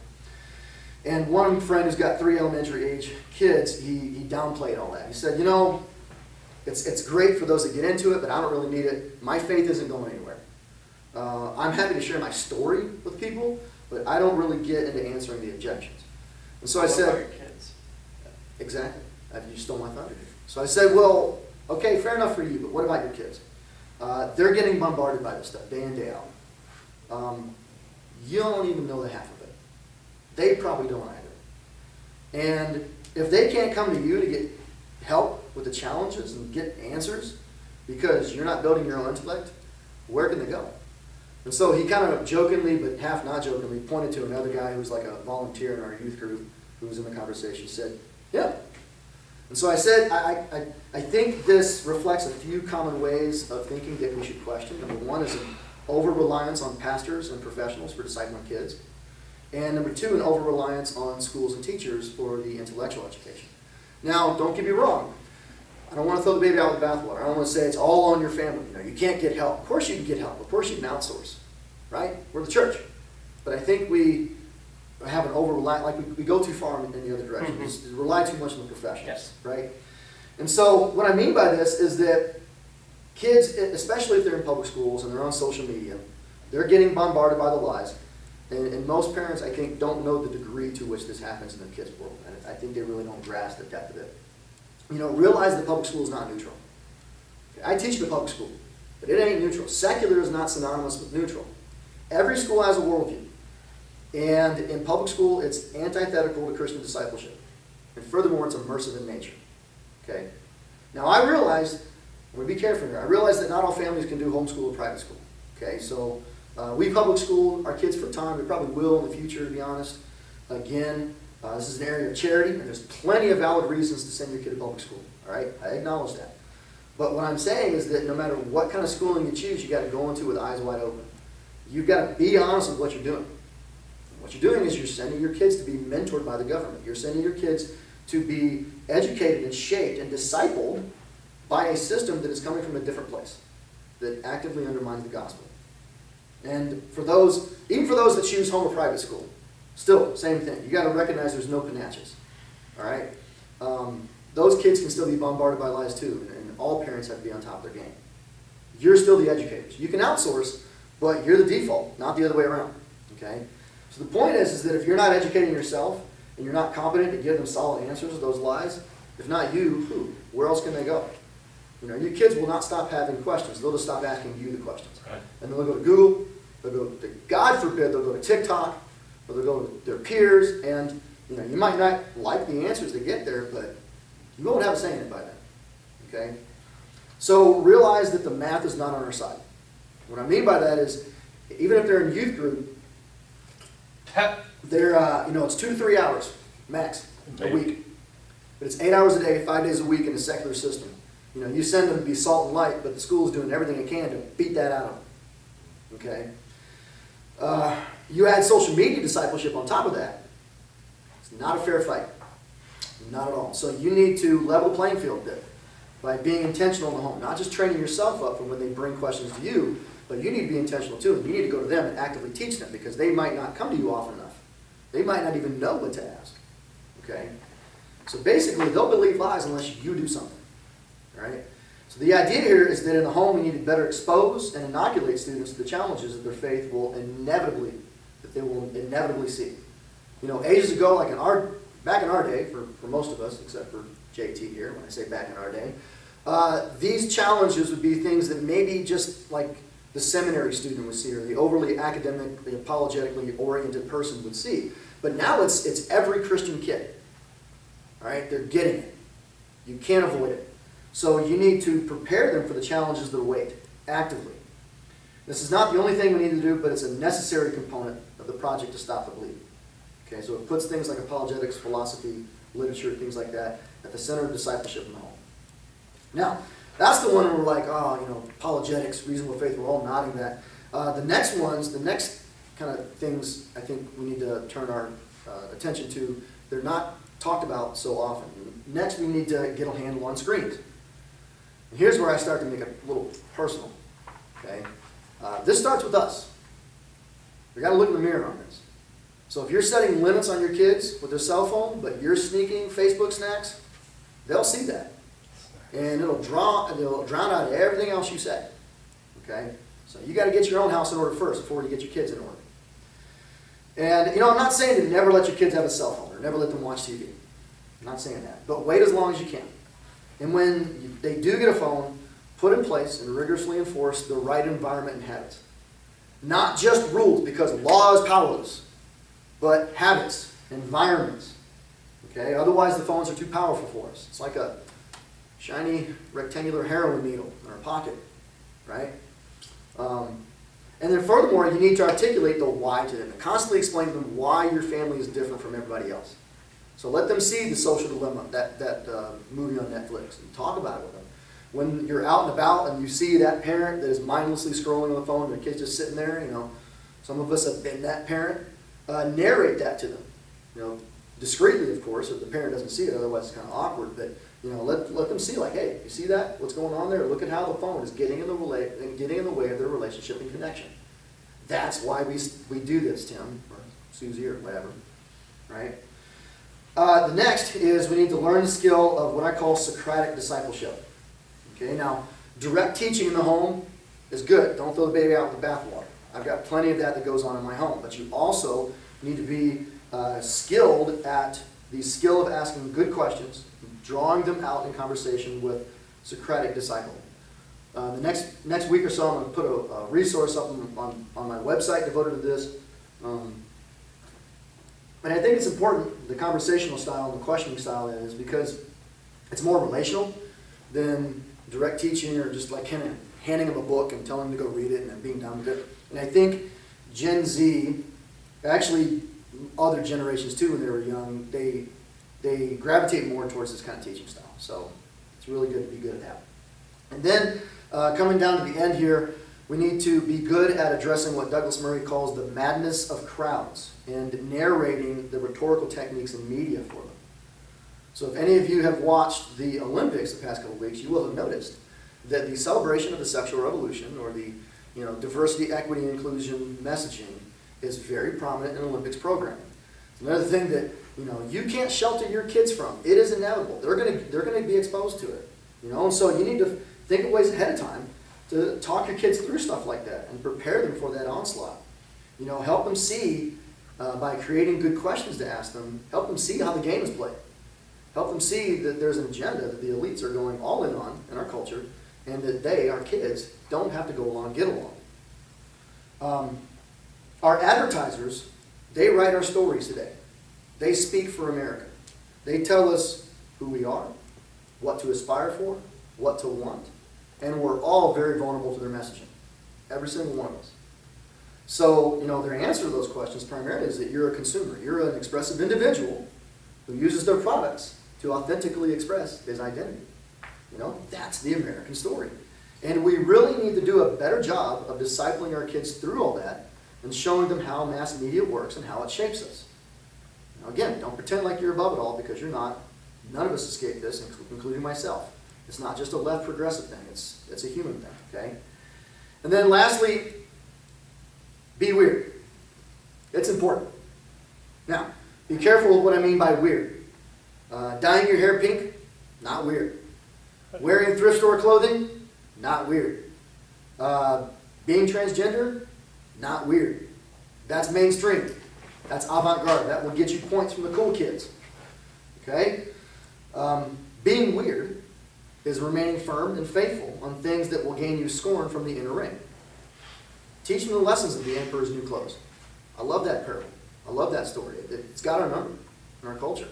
And one friend who's got 3 elementary age kids, he downplayed all that. He said, it's great for those that get into it, but I don't really need it. My faith isn't going anywhere. I'm happy to share my story with people, but I don't really get into answering the objections. And so I said, what about your kids? Exactly. You stole my thunder. So I said, well, okay, fair enough for you, but what about your kids? They're getting bombarded by this stuff day in, day out. You don't even know the half of it. They probably don't either. And if they can't come to you to get help with the challenges and get answers because you're not building your own intellect, where can they go? And so he kind of jokingly, but half not jokingly, pointed to another guy who was like a volunteer in our youth group who was in the conversation. He said, yeah. And so I said, I think this reflects a few common ways of thinking that we should question. Number one is an over-reliance on pastors and professionals for discipling kids. And number 2, an over-reliance on schools and teachers for the intellectual education. Now, don't get me wrong. I don't want to throw the baby out with the bathwater. I don't want to say it's all on your family. You can't get help. Of course you can get help. Of course you can outsource, right? we're the church. But I think we have an we go too far in the other direction. We just rely too much on the professionals, Yes. right? And so what I mean by this is that kids, especially if they're in public schools and they're on social media, they're getting bombarded by the lies. And most parents, I think, don't know the degree to which this happens in their kids' world. And I think they really don't grasp the depth of it. Realize that public school is not neutral. Okay, I teach in a public school, but it ain't neutral. Secular is not synonymous with neutral. Every school has a worldview. And in public school, it's antithetical to Christian discipleship. And furthermore, it's immersive in nature. Okay? Now, I realize, I'm going to be careful here, I realize that not all families can do homeschool or private school. Okay? So, we public school our kids for a time. We probably will in the future, to be honest. Again, this is an area of charity, and there's plenty of valid reasons to send your kid to public school. All right? I acknowledge that. But what I'm saying is that no matter what kind of schooling you choose, you got to go into it with eyes wide open. You've got to be honest with what you're doing. What you're doing is you're sending your kids to be mentored by the government. You're sending your kids to be educated and shaped and discipled by a system that is coming from a different place, that actively undermines the gospel. And for those, even for those that choose home or private school, still, same thing. You got to recognize there's no Panachas. All right? Those kids can still be bombarded by lies too, and all parents have to be on top of their game. You're still the educators. You can outsource, but you're the default, not the other way around. Okay? So the point is that if you're not educating yourself and you're not competent to give them solid answers to those lies, if not you, who? Where else can they go? Your kids will not stop having questions. They'll just stop asking you the questions. Right. And they'll go to Google, they'll go to, God forbid, they'll go to TikTok, or they'll go to their peers, and you might not like the answers they get there, but you won't have a say in it by then. Okay? So realize that the math is not on our side. What I mean by that is, even if they're in youth group, they're, it's 2 to 3 hours, max, a week. But it's 8 hours a day, 5 days a week in a secular system. You send them to be salt and light, but the school is doing everything it can to beat that out of them. Okay? You add social media discipleship on top of that. It's not a fair fight. Not at all. So you need to level the playing field a bit by being intentional in the home. Not just training yourself up for when they bring questions to you, but you need to be intentional too. And you need to go to them and actively teach them, because they might not come to you often enough. They might not even know what to ask. Okay? So basically, they'll believe lies unless you do something. All right? So the idea here is that in the home, we need to better expose and inoculate students to the challenges that their faith will inevitably see. Ages ago, like back in our day, for most of us, except for JT here, when I say back in our day, these challenges would be things that maybe just like the seminary student would see, or the overly academically, apologetically oriented person would see. But now it's every Christian kid. All right? They're getting it. You can't avoid it. So you need to prepare them for the challenges that await, actively. This is not the only thing we need to do, but it's a necessary component of the project to stop the bleeding. Okay, so it puts things like apologetics, philosophy, literature, things like that, at the center of discipleship in the home. Now, that's the one where we're like, apologetics, reasonable faith, we're all nodding that. The next kind of things I think we need to turn our attention to, they're not talked about so often. Next, we need to get a handle on screens. And here's where I start to make it a little personal. Okay, this starts with us. We've got to look in the mirror on this. So if you're setting limits on your kids with their cell phone, but you're sneaking Facebook snacks, they'll see that. And it'll drown out everything else you say. Okay? So you got to get your own house in order first before you get your kids in order. And, I'm not saying to never let your kids have a cell phone or never let them watch TV. I'm not saying that. But wait as long as you can. And when they do get a phone, put in place and rigorously enforce the right environment and habits. Not just rules, because law is powerless, but habits, environments. Okay? Otherwise, the phones are too powerful for us. It's like a shiny rectangular heroin needle in our pocket, right? And then furthermore, you need to articulate the why to them and constantly explain to them why your family is different from everybody else. So let them see The Social Dilemma, that movie on Netflix, and talk about it with them. When you're out and about and you see that parent that is mindlessly scrolling on the phone, their kid's just sitting there, some of us have been that parent, narrate that to them. Discreetly, of course, if the parent doesn't see it, otherwise it's kind of awkward, but let them see, like, hey, you see that? What's going on there? Look at how the phone is getting in the way of their relationship and connection. That's why we do this, Tim, or Susie, or whatever, right? The next is we need to learn the skill of what I call Socratic discipleship. Okay, now, direct teaching in the home is good. Don't throw the baby out with the bathwater. I've got plenty of that goes on in my home. But you also need to be skilled at the skill of asking good questions, drawing them out in conversation with Socratic disciple. The next week or so, I'm going to put a resource up on my website devoted to this. And I think it's important, the conversational style and the questioning style is, because it's more relational than direct teaching or just like kind of handing them a book and telling them to go read it and then being done with it. And I think Gen Z, actually other generations too when they were young, they gravitate more towards this kind of teaching style. So it's really good to be good at that. And then coming down to the end here, we need to be good at addressing what Douglas Murray calls the madness of crowds and narrating the rhetorical techniques in media for them. So if any of you have watched the Olympics the past couple of weeks, you will have noticed that the celebration of the sexual revolution, or the diversity, equity, and inclusion messaging, is very prominent in Olympics programming. It's another thing that you can't shelter your kids from. It is inevitable. They're gonna be exposed to it. And so you need to think of ways ahead of time to talk your kids through stuff like that and prepare them for that onslaught. Help them see, by creating good questions to ask them, help them see how the game is played. Help them see that there's an agenda that the elites are going all in on in our culture, and that they, our kids, don't have to go along and get along. Our advertisers, they write our stories today. They speak for America. They tell us who we are, what to aspire for, what to want, and we're all very vulnerable to their messaging. Every single one of us. So, their answer to those questions primarily is that you're a consumer. You're an expressive individual who uses their products to authentically express his identity. That's the American story. And we really need to do a better job of discipling our kids through all that and showing them how mass media works and how it shapes us. Now again, don't pretend like you're above it all, because you're not. None of us escape this, including myself. It's not just a left progressive thing. It's a human thing, okay? And then lastly, be weird. It's important. Now, be careful with what I mean by weird. Dyeing your hair pink, not weird. Wearing thrift store clothing, not weird. Being transgender, not weird. That's mainstream. That's avant-garde. That will get you points from the cool kids. Okay? Being weird is remaining firm and faithful on things that will gain you scorn from the inner ring. Teach them the lessons of the emperor's new clothes. I love that parable. I love that story. It's got our number in our culture.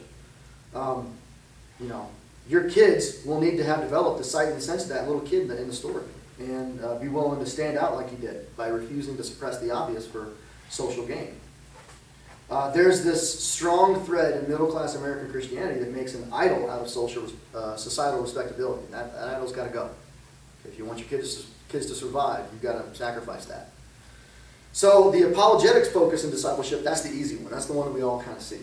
Your kids will need to have developed the sight and the sense of that little kid in the story, and be willing to stand out like he did by refusing to suppress the obvious for social gain. There's this strong thread in middle-class American Christianity that makes an idol out of societal respectability. That idol's got to go. If you want your kids to survive, you've got to sacrifice that. So the apologetics focus in discipleship, that's the easy one. That's the one that we all kind of see.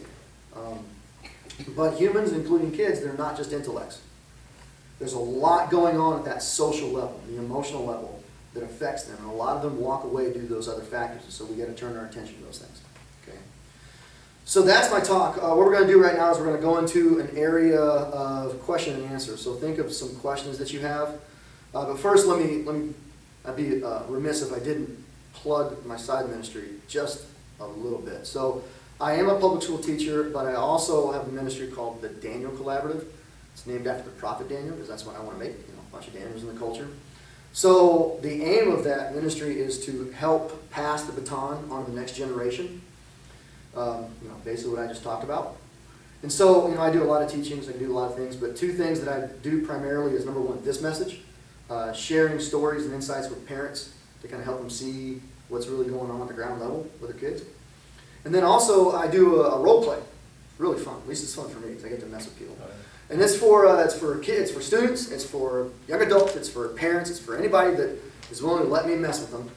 But humans, including kids, they're not just intellects. There's a lot going on at that social level, the emotional level, that affects them. And a lot of them walk away due to those other factors. And so we got to turn our attention to those things. Okay. So that's my talk. What we're going to do right now is we're going to go into an area of question and answer. So think of some questions that you have. But first, I'd be remiss if I didn't plug my side ministry just a little bit. So I am a public school teacher, but I also have a ministry called the Daniel Collaborative. It's named after the prophet Daniel, because that's what I want to make, a bunch of Daniels in the culture. So the aim of that ministry is to help pass the baton on to the next generation. Basically what I just talked about. And so, I do a lot of teachings, I do a lot of things, but two things that I do primarily is, number one, this message, sharing stories and insights with parents to kind of help them see what's really going on at the ground level with their kids. And then also I do a role play. It's really fun. At least it's fun for me because I get to mess with people. And it's for kids, for students, it's for young adults, it's for parents, it's for anybody that is willing to let me mess with them.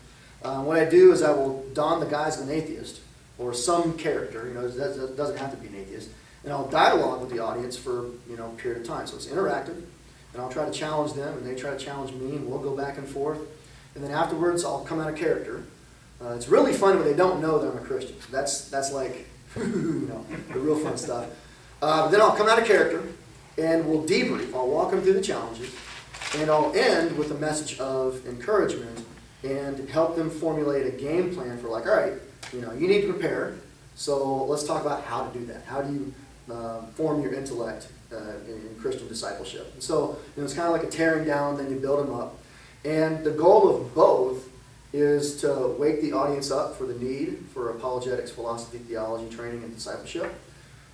What I do is I will don the guise of an atheist or some character. It doesn't have to be an atheist. And I'll dialogue with the audience for a period of time. So it's interactive. And I'll try to challenge them, and they try to challenge me, and we'll go back and forth. And then afterwards, I'll come out of character. It's really fun when they don't know that I'm a Christian. So that's like, the real fun stuff. Then I'll come out of character, and we'll debrief. I'll walk them through the challenges, and I'll end with a message of encouragement and help them formulate a game plan for like, all right, you need to prepare. So let's talk about how to do that. How do you form your intellect in Christian discipleship? And so it's kind of like a tearing down, then you build them up. And the goal of both is to wake the audience up for the need for apologetics, philosophy, theology, training, and discipleship.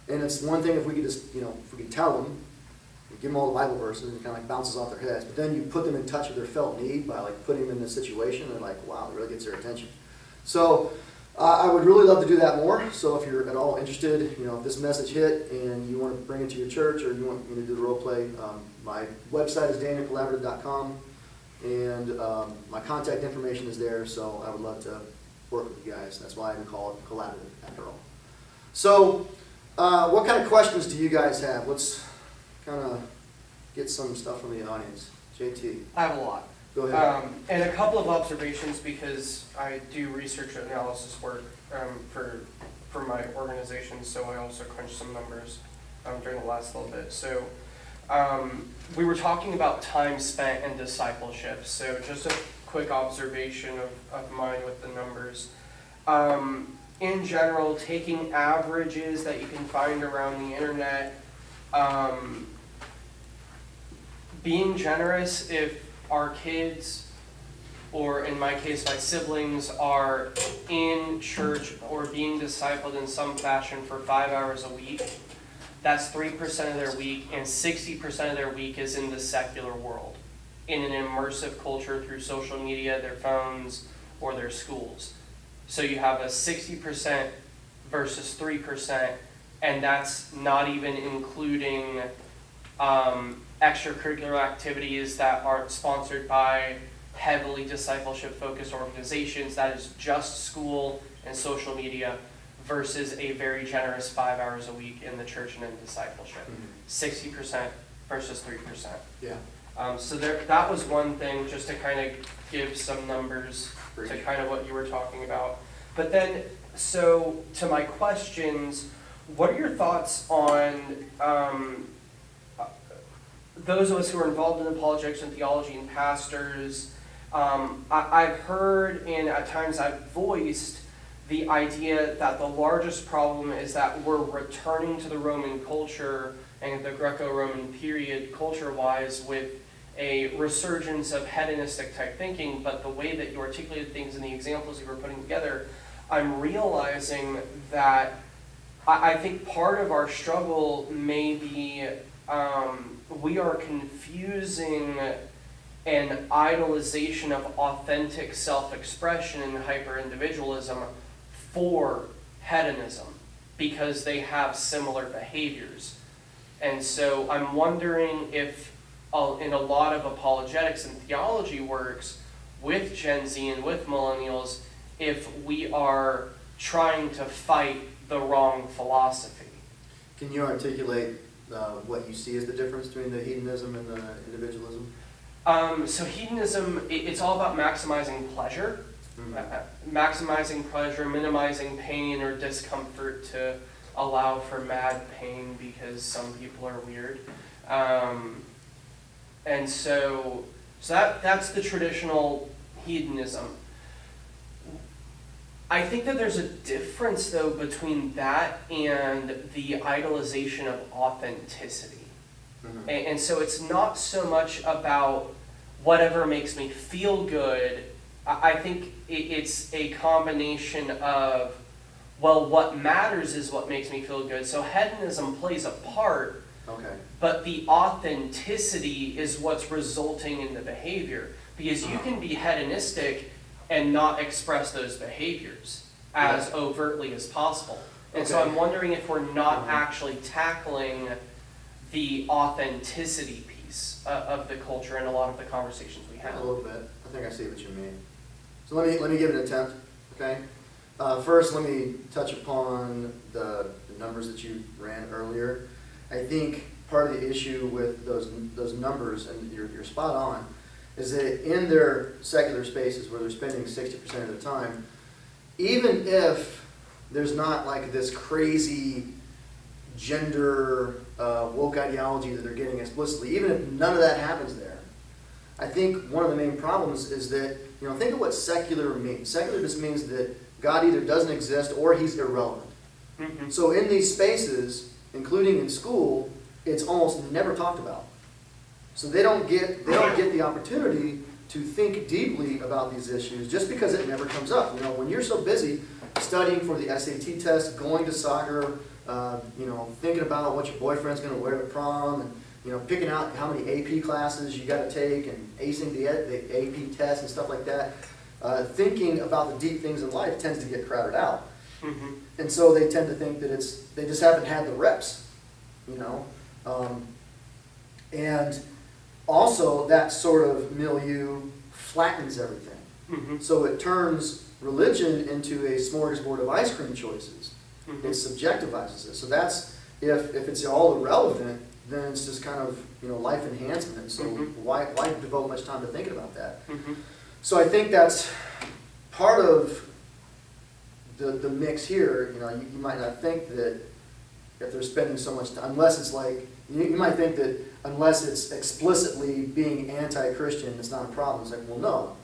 And it's one thing if we could just, if we could tell them, give them all the Bible verses, and it kind of like bounces off their heads. But then you put them in touch with their felt need by like putting them in this situation, and like, wow, it really gets their attention. So I would really love to do that more. So if you're at all interested, if this message hit and you want to bring it to your church or you want me to do the role play, my website is danielcollaborative.com, and my contact information is there. So I would love to work with you guys. That's why I even call it collaborative after all. So what kind of questions do you guys have? Let's kind of get some stuff from the audience. JT. I have a lot. Go ahead. And a couple of observations because I do research and analysis work for my organization, so I also crunched some numbers during the last little bit. So we were talking about time spent in discipleship. So just a quick observation of mine with the numbers. In general, taking averages that you can find around the internet, being generous if our kids, or in my case my siblings, are in church or being discipled in some fashion for 5 hours a week, that's 3% of their week, and 60% of their week is in the secular world, in an immersive culture through social media, their phones, or their schools. So you have a 60% versus 3%, and that's not even including extracurricular activities that aren't sponsored by heavily discipleship-focused organizations. That is just school and social media versus a very generous 5 hours a week in the church and in discipleship. 60% versus 3%. Yeah. So that was one thing, just to kind of give some numbers to kind of what you were talking about. But then, so to my questions, what are your thoughts on those of us who are involved in apologetics and theology and pastors? I've heard, and at times I've voiced, the idea that the largest problem is that we're returning to the Roman culture and the Greco-Roman period culture-wise with a resurgence of hedonistic type thinking, but the way that you articulated things in the examples you were putting together, I'm realizing that I think part of our struggle may be we are confusing an idolization of authentic self-expression and hyper-individualism for hedonism because they have similar behaviors. And so I'm wondering if in a lot of apologetics and theology works with Gen Z and with millennials, if we are trying to fight the wrong philosophy. Can you articulate what you see as the difference between the hedonism and the individualism? So hedonism, it's all about maximizing pleasure. Maximizing pleasure, minimizing pain or discomfort to allow for mad pain because some people are weird. And so that's the traditional hedonism. I think that there's a difference, though, between that and the idolization of authenticity. And so it's not so much about whatever makes me feel good. I think it's a combination of, well, what matters is what makes me feel good. So hedonism plays a part, but the authenticity is what's resulting in the behavior. Because you can be hedonistic and not express those behaviors as overtly as possible. And so I'm wondering if we're not actually tackling the authenticity piece of the culture in a lot of the conversations we have. A little bit. I think I see what you mean. So let me give it an attempt, okay? First, let me touch upon the numbers that you ran earlier. I think part of the issue with those numbers, and you're spot on, is that in their secular spaces where they're spending 60% of their time, even if there's not like this crazy gender woke ideology that they're getting explicitly, even if none of that happens there, I think one of the main problems is that, think of what secular means. Secular just means that God either doesn't exist or he's irrelevant. Mm-hmm. So in these spaces, including in school, it's almost never talked about. So they don't get the opportunity to think deeply about these issues just because it never comes up. When you're so busy studying for the SAT test, going to soccer, thinking about what your boyfriend's going to wear to prom, and picking out how many AP classes you got to take and acing the AP test and stuff like that, thinking about the deep things in life tends to get crowded out. Mm-hmm. And so they tend to think that they just haven't had the reps, and also that sort of milieu flattens everything. Mm-hmm. So it turns religion into a smorgasbord of ice cream choices. Mm-hmm. It subjectivizes it. So that's, if it's all irrelevant, then it's just kind of, life enhancement. So why devote much time to thinking about that? Mm-hmm. So I think that's part of the mix here. You might not think that if they're spending so much time, unless it's like, you might think that unless it's explicitly being anti-Christian, it's not a problem. It's like, well, no.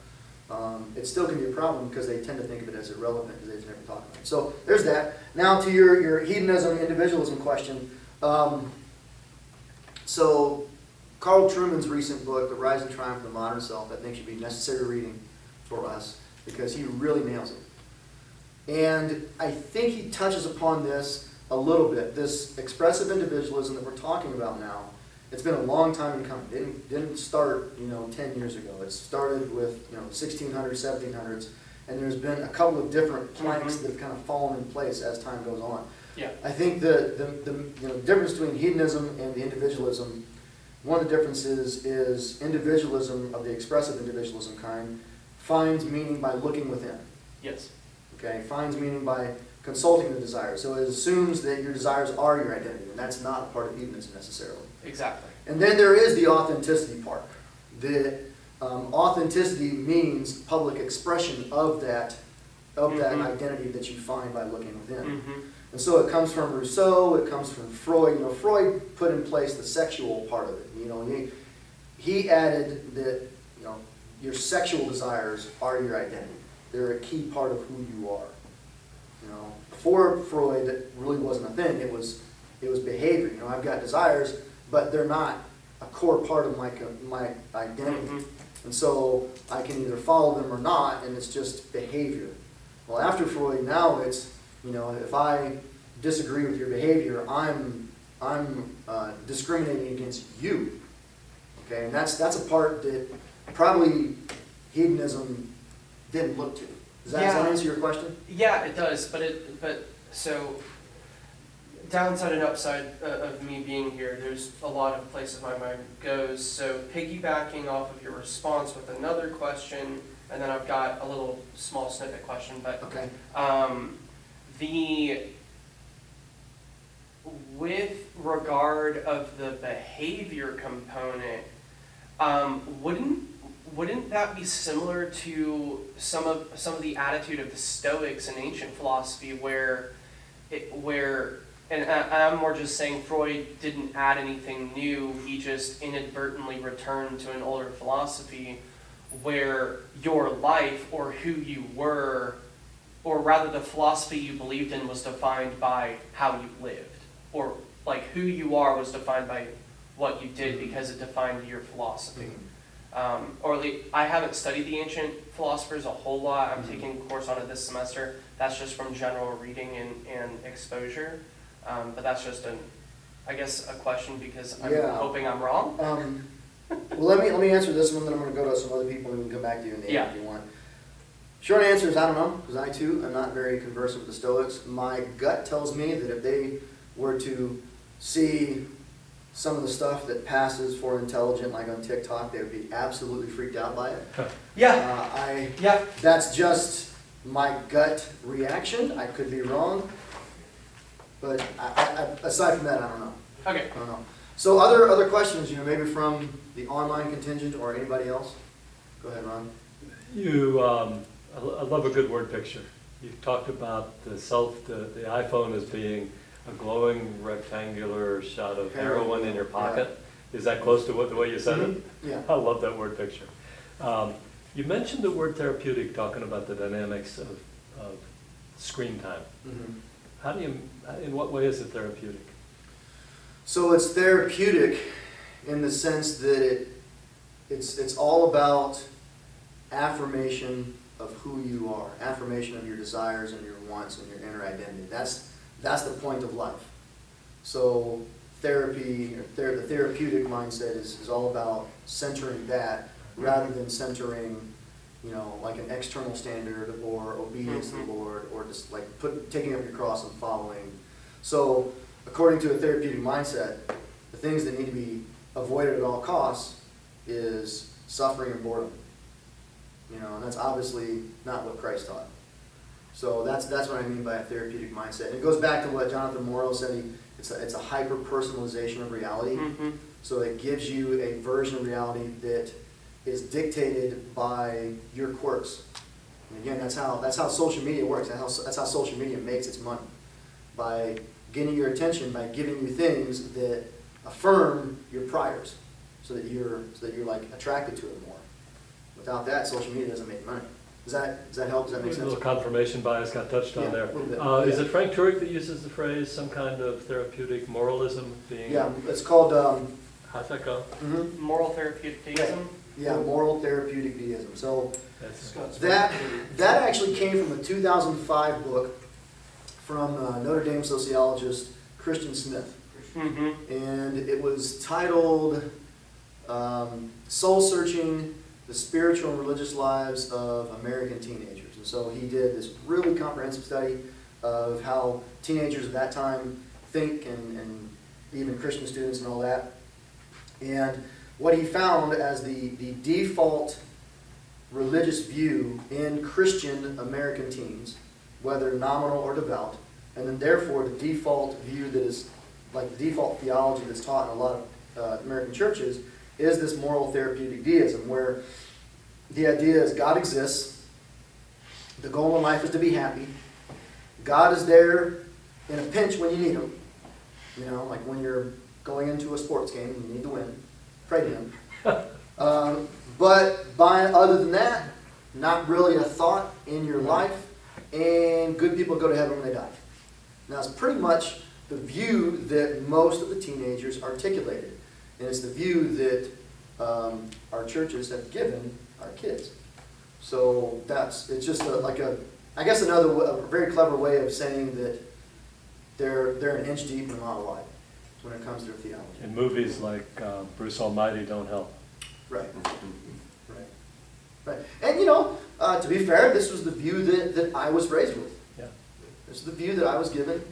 It still can be a problem because they tend to think of it as irrelevant because they just never talk about it. So there's that. Now to your hedonism, individualism question. So Carl Trueman's recent book, The Rise and Triumph of the Modern Self, I think should be necessary reading for us because he really nails it. And I think he touches upon this a little bit. This expressive individualism that we're talking about now, it's been a long time in coming. It didn't start, 10 years ago. It started with, 1600s, 1700s, and there's been a couple of different planks that have kind of fallen in place as time goes on. Yeah. I think the difference between hedonism and the individualism, one of the differences is individualism of the expressive individualism kind finds meaning by looking within. Yes. Okay, finds meaning by consulting the desires. So it assumes that your desires are your identity, and that's not a part of hedonism necessarily. Exactly. And then there is the authenticity part. That authenticity means public expression of that identity that you find by looking within. Mm-hmm. And so it comes from Rousseau, it comes from Freud. Freud put in place the sexual part of it. He added that your sexual desires are your identity. They're a key part of who you are. Before Freud, that really wasn't a thing. It was behavior. I've got desires, but they're not a core part of my identity. Mm-hmm. And so I can either follow them or not, and it's just behavior. Well, after Freud, now it's, if I disagree with your behavior, I'm discriminating against you. Okay, and that's a part that probably hedonism didn't look to. Does that answer your question? Yeah, it does. But so downside and upside of me being here, there's a lot of places my mind goes. So piggybacking off of your response with another question, and then I've got a little small snippet question. But Okay. With regard of the behavior component, wouldn't that be similar to some of the attitude of the Stoics in ancient philosophy, where and I'm more just saying Freud didn't add anything new, he just inadvertently returned to an older philosophy where your life or who you were, or rather the philosophy you believed in, was defined by how you lived, or like who you are was defined by what you did because it defined your philosophy. Or at least, I haven't studied the ancient philosophers a whole lot. I'm taking a course on it this semester. That's just from general reading and exposure. But that's just I guess a question because I'm hoping I'm wrong. Well, let me answer this one, then I'm going to go to some other people and we can come back to you in the end if you want. Short answer is I don't know, because I too am not very conversant with the Stoics. My gut tells me that if they were to see some of the stuff that passes for intelligent, like on TikTok, they would be absolutely freaked out by it. Yeah. That's just my gut reaction. I could be wrong, but aside from that, I don't know. Okay. I don't know. So other questions, maybe from the online contingent or anybody else? Go ahead, Ron. I love a good word picture. You've talked about the iPhone as being a glowing rectangular shot of heroin in your pocket. Is that close to the way you said it? Yeah. I love that word picture. You mentioned the word therapeutic, talking about the dynamics of screen time. Mm-hmm. In what way is it therapeutic? So it's therapeutic in the sense that it's all about affirmation of who you are, affirmation of your desires and your wants and your inner identity. That's the point of life. So therapy, the therapeutic mindset is all about centering that rather than centering, like an external standard or obedience to the Lord or just like taking up your cross and following. So according to a therapeutic mindset, the things that need to be avoided at all costs is suffering and boredom. And that's obviously not what Christ taught. So that's what I mean by a therapeutic mindset. And it goes back to what Jonathan Morrow said. It's a hyper-personalization of reality. Mm-hmm. So it gives you a version of reality that is dictated by your quirks. And again, that's how social media works. That's how social media makes its money. By getting your attention, by giving you things that affirm your priors, so that you're like attracted to it more. Without that, social media doesn't make money. Does that help? Does that make A sense? little confirmation bias got touched on there. A little bit. Is it Frank Turek that uses the phrase some kind of therapeutic moralism being? Yeah, it's called. How's that go? Moral therapeutic deism. Yeah, moral therapeutic deism. So That's that actually came from a 2005 book from Notre Dame sociologist Christian Smith, Mm-hmm. and it was titled "Soul Searching: The Spiritual and Religious Lives of American Teenagers." And so he did this really comprehensive study of how teenagers at that time think, and even Christian students and all that. And what he found as the default religious view in Christian American teens, whether nominal or devout, and then therefore the default view that is like the default theology that's taught in a lot of American churches, is this moral therapeutic deism, where the idea is God exists, the goal in life is to be happy, God is there in a pinch when you need him, like when you're going into a sports game and you need to win, pray to him. But other than that, not really a thought in your life, and good people go to heaven when they die. Now, it's pretty much the view that most of the teenagers articulated, and it's the view that our churches have given our kids. So it's just I guess a very clever way of saying that they're an inch deep and a mile wide when it comes to theology. And movies like Bruce Almighty don't help. Right. Right. And to be fair, this was the view that I was raised with. Yeah. This is the view that I was given.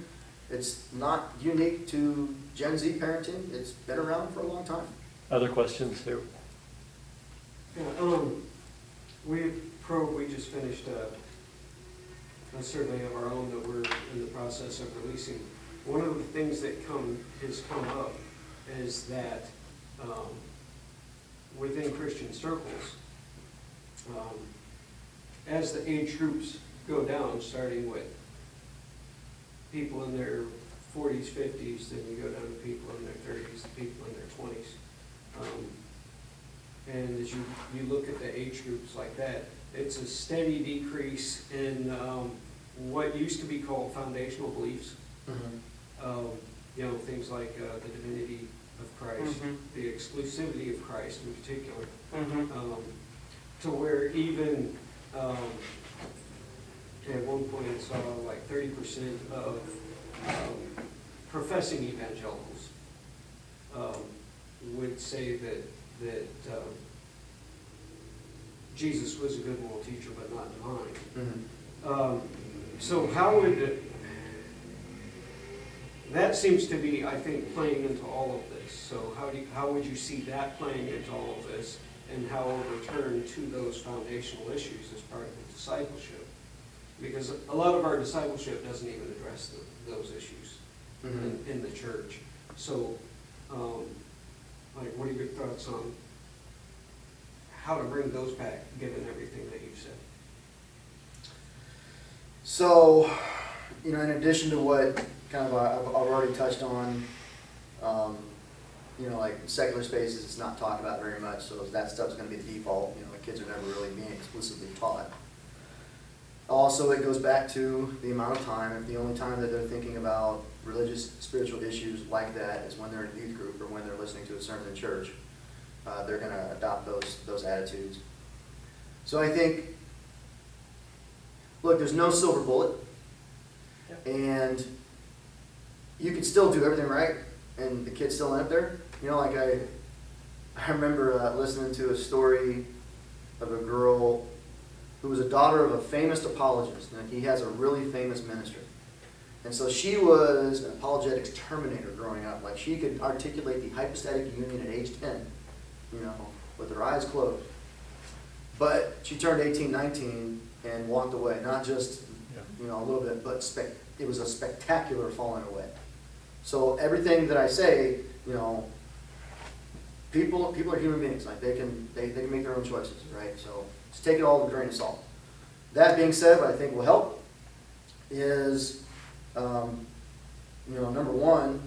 It's not unique to Gen Z parenting. It's been around for a long time. Other questions here? Yeah, we just finished a survey of our own that we're in the process of releasing. One of the things that has come up is that within Christian circles, as the age groups go down, starting with people in their 40s, 50s, then you go down to people in their 30s, people in their 20s. And as you look at the age groups like that, it's a steady decrease in what used to be called foundational beliefs. Things like the divinity of Christ, the exclusivity of Christ in particular, to where even at one point I saw like 30% of professing evangelicals would say that Jesus was a good moral teacher, but not divine. So how would that seems to be, I think, playing into all of this. So how would you see that playing into all of this, and how it will return to those foundational issues as part of the discipleship? Because a lot of our discipleship doesn't even address those issues in the church. So, what are your thoughts on how to bring those back, given everything that you've said? So, in addition to what kind of I've already touched on, like secular spaces, it's not talked about very much, so that stuff's going to be the default. The kids are never really being explicitly taught. Also, it goes back to the amount of time. If the only time that they're thinking about religious, spiritual issues like that is when they're in a youth group or when they're listening to a sermon in church, they're going to adopt those attitudes. So I think, look, there's no silver bullet, and you can still do everything right, and the kids still end up there. Like I remember listening to a story of a girl who was a daughter of a famous apologist, and he has a really famous ministry. And so she was an apologetics terminator growing up. Like, she could articulate the hypostatic union at age 10, with her eyes closed. But she turned 18, 19, and walked away. Not just, a little bit, but it was a spectacular falling away. So everything that I say, people are human beings. Like, they can make their own choices, right? So just take it all with a grain of salt. That being said, what I think will help is, number one,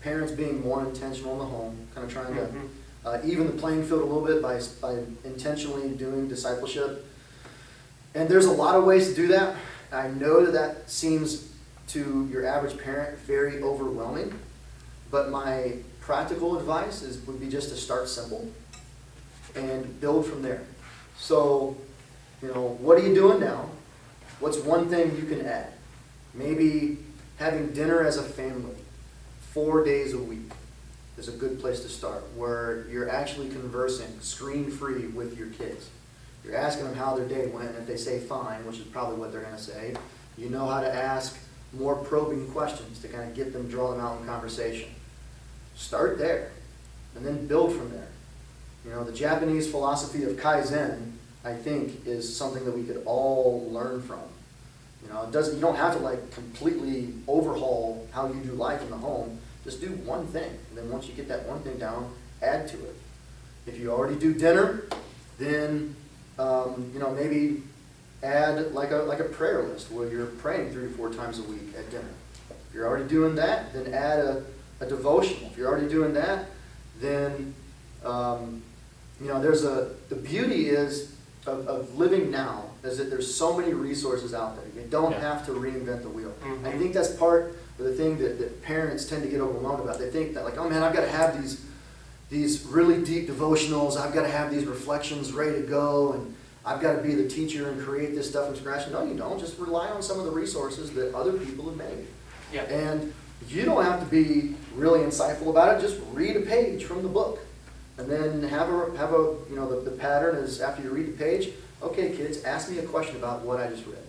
parents being more intentional in the home, kind of trying to even the playing field a little bit by intentionally doing discipleship. And there's a lot of ways to do that. I know that seems to your average parent very overwhelming, but my practical advice would be just to start simple and build from there. So, what are you doing now? What's one thing you can add? Maybe having dinner as a family 4 days a week is a good place to start, where you're actually conversing screen-free with your kids. You're asking them how their day went, and if they say fine, which is probably what they're going to say, you know how to ask more probing questions to kind of draw them out in conversation. Start there, and then build from there. The Japanese philosophy of Kaizen, I think, is something that we could all learn from. You don't have to completely overhaul how you do life in the home. Just do one thing, and then once you get that one thing down, add to it. If you already do dinner, then maybe add like a prayer list where you're praying 3 to 4 times a week at dinner. If you're already doing that, then add a devotional. If you're already doing that, then the beauty is of living now is that there's so many resources out there. You don't have to reinvent the wheel. I think that's part of the thing that parents tend to get overwhelmed about. They think that oh man, I've got to have these really deep devotionals. I've got to have these reflections ready to go, and I've got to be the teacher and create this stuff from scratch. No, you don't. Just rely on some of the resources that other people have made. Yeah. And you don't have to be really insightful about it. Just read a page from the book. And then have the pattern is after you read the page, okay, kids, ask me a question about what I just read.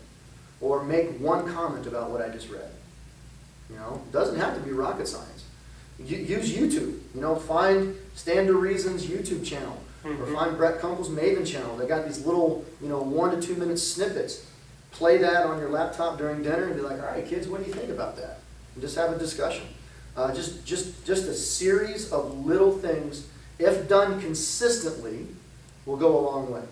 Or make one comment about what I just read. It doesn't have to be rocket science. Use YouTube. Find Stand to Reason's YouTube channel. Or find Brett Kunkel's Maven channel. They got these little, 1 to 2 minute snippets. Play that on your laptop during dinner and be like, all right, kids, what do you think about that? And just have a discussion. Just a series of little things, if done consistently, will go a long way.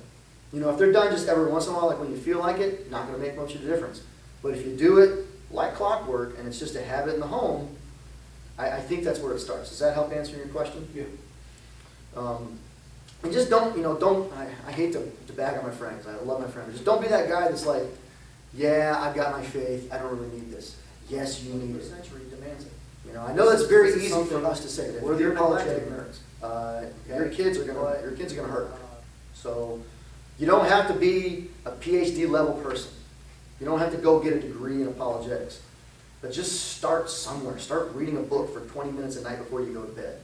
If they're done just every once in a while, like when you feel like it, not going to make much of a difference. But if you do it like clockwork and it's just a habit in the home, I think that's where it starts. Does that help answer your question? Yeah. And just don't, I hate to bag on my friends. I love my friends. Just don't be that guy that's like, yeah, I've got my faith. I don't really need this. Yes, you need it. Essentially demands it. I know that's very easy for us to say. That we're the apologetic nerds. Your kids are gonna hurt. So you don't have to be a PhD level person. You don't have to go get a degree in apologetics. But just start somewhere. Start reading a book for 20 minutes a night before you go to bed.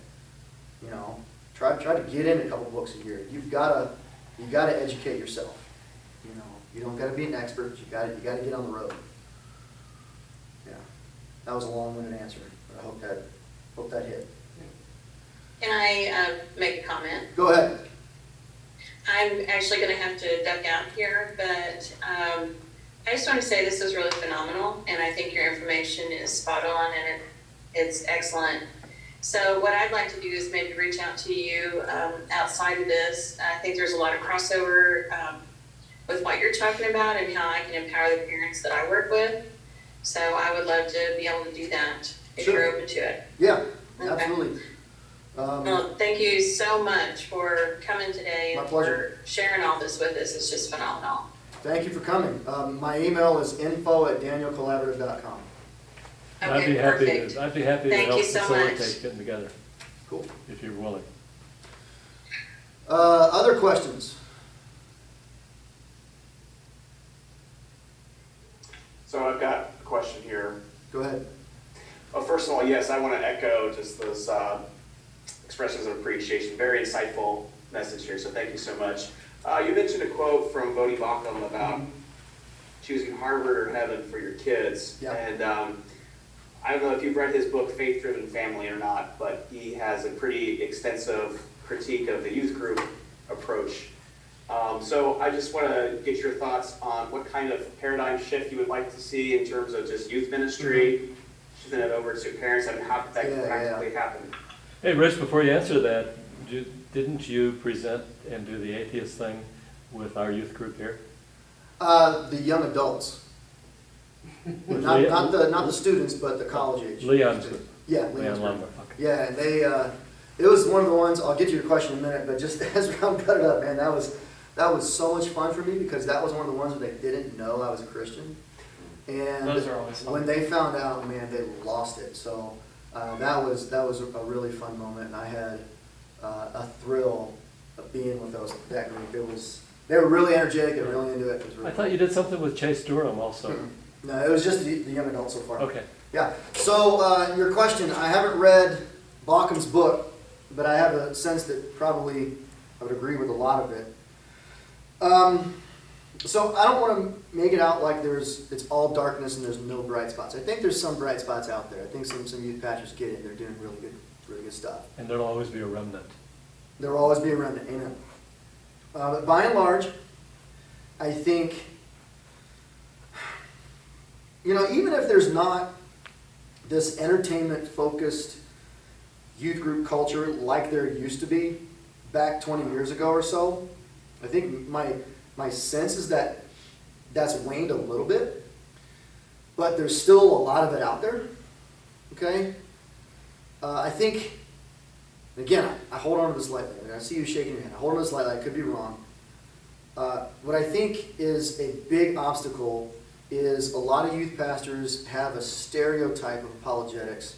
Try to get in a couple books a year. You've got to educate yourself. You don't got to be an expert. You got to get on the road. Yeah, that was a long-winded answer, but I hope that hit. Can I make a comment? Go ahead. I'm actually going to have to duck out here, but I just want to say this is really phenomenal, and I think your information is spot on, and it's excellent. So what I'd like to do is maybe reach out to you outside of this. I think there's a lot of crossover with what you're talking about and how I can empower the parents that I work with. So I would love to be able to do that if Sure. you're open to it. Yeah, Okay. absolutely. Well, thank you so much for coming today My and pleasure. for sharing all this with us. It's just phenomenal. Thank you for coming. My email is info@danielcollaborative.com. I'd be Okay, happy, perfect. I'd be happy to Thank help you so much. facilitate getting together, Cool. if you're willing. Other questions? So I've got a question here. Go ahead. Well, first of all, yes, I want to echo just those expressions of appreciation. Very insightful message here, so thank you so much. You mentioned a quote from Bodhi Bacham about choosing Harvard or heaven for your kids. Yeah. And I don't know if you've read his book, Faith Driven Family, or not, but he has a pretty extensive critique of the youth group approach. So I just want to get your thoughts on what kind of paradigm shift you would like to see in terms of just youth ministry, shifting it over to parents, and how could that practically happen? Hey, Rich, before you answer that, didn't you present and do the atheist thing with our youth group here? The young adults. Not the students, but the college age. Leon's group. Yeah, Leon Leon's group. Lumber, okay. Yeah, and they, it was one of the ones, I'll get to your question in a minute, but just as Ron cut it up, man, that was so much fun for me because that was one of the ones where they didn't know I was a Christian. And Those are always fun. when they found out, man, they lost it. So that was a really fun moment, and I had a thrill of being with that group. They were really energetic and really into it. It was really I thought you did something with Chase Durham also. No, it was just the young adults so far. Okay. Yeah. So your question, I haven't read Baucham's book, but I have a sense that probably I would agree with a lot of it. So I don't want to make it out like it's all darkness and there's no bright spots. I think there's some bright spots out there. I think some youth pastors get it. They're doing really good stuff. And there'll always be a remnant. There will always be a remnant. Amen. But by and large, I think, even if there's not this entertainment-focused youth group culture like there used to be back 20 years ago or so, I think my sense is that that's waned a little bit, but there's still a lot of it out there, okay? I think, again, I hold on to this lightly. I see you shaking your head. I hold on to this lightly. I could be wrong. What I think is a big obstacle is a lot of youth pastors have a stereotype of apologetics.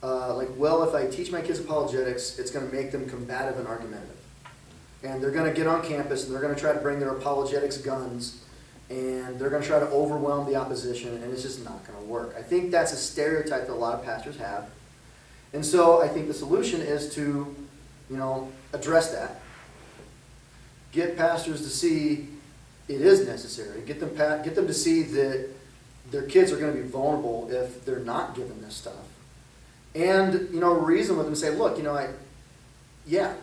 If I teach my kids apologetics, it's going to make them combative and argumentative. And they're going to get on campus and they're going to try to bring their apologetics guns and they're going to try to overwhelm the opposition, and it's just not going to work. I think that's a stereotype that a lot of pastors have. And so I think the solution is to, address that. Get pastors to see it is necessary. Get them to see that their kids are going to be vulnerable if they're not given this stuff. And, reason with them and say, look,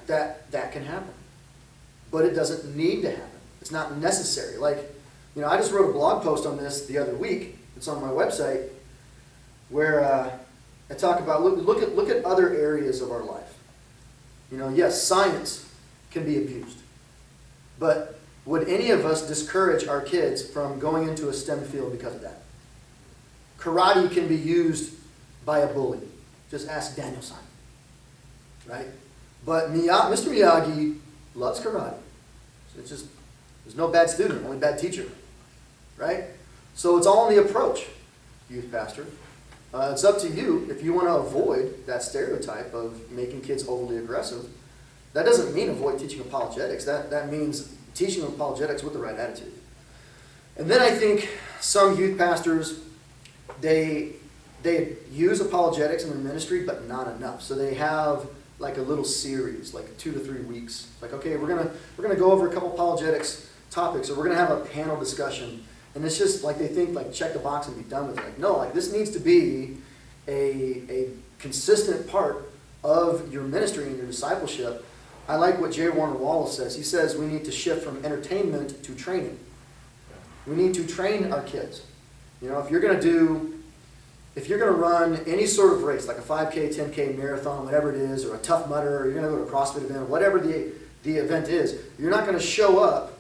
that can happen. But it doesn't need to happen. It's not necessary. I just wrote a blog post on this the other week. It's on my website where I talk about, look at other areas of our life. Yes, science can be abused. But would any of us discourage our kids from going into a STEM field because of that? Karate can be used by a bully. Just ask Daniel-san. Right? But Mr. Miyagi loves karate. It's just, there's no bad student, only bad teacher. Right? So it's all in the approach, youth pastor. It's up to you if you want to avoid that stereotype of making kids overly aggressive. That doesn't mean avoid teaching apologetics. That means teaching apologetics with the right attitude. And then I think some youth pastors, they use apologetics in their ministry, but not enough. So they have like a little series, like 2 to 3 weeks. Like, okay, we're gonna go over a couple apologetics topics, or we're gonna have a panel discussion. And it's just like they think like check the box and be done with it. Like, no, this needs to be a consistent part of your ministry and your discipleship. I like what J. Warner Wallace says. He says we need to shift from entertainment to training. We need to train our kids. If you're going to run any sort of race, like a 5K, 10K, marathon, whatever it is, or a Tough Mudder, or you're going to go to a CrossFit event, whatever the event is, you're not going to show up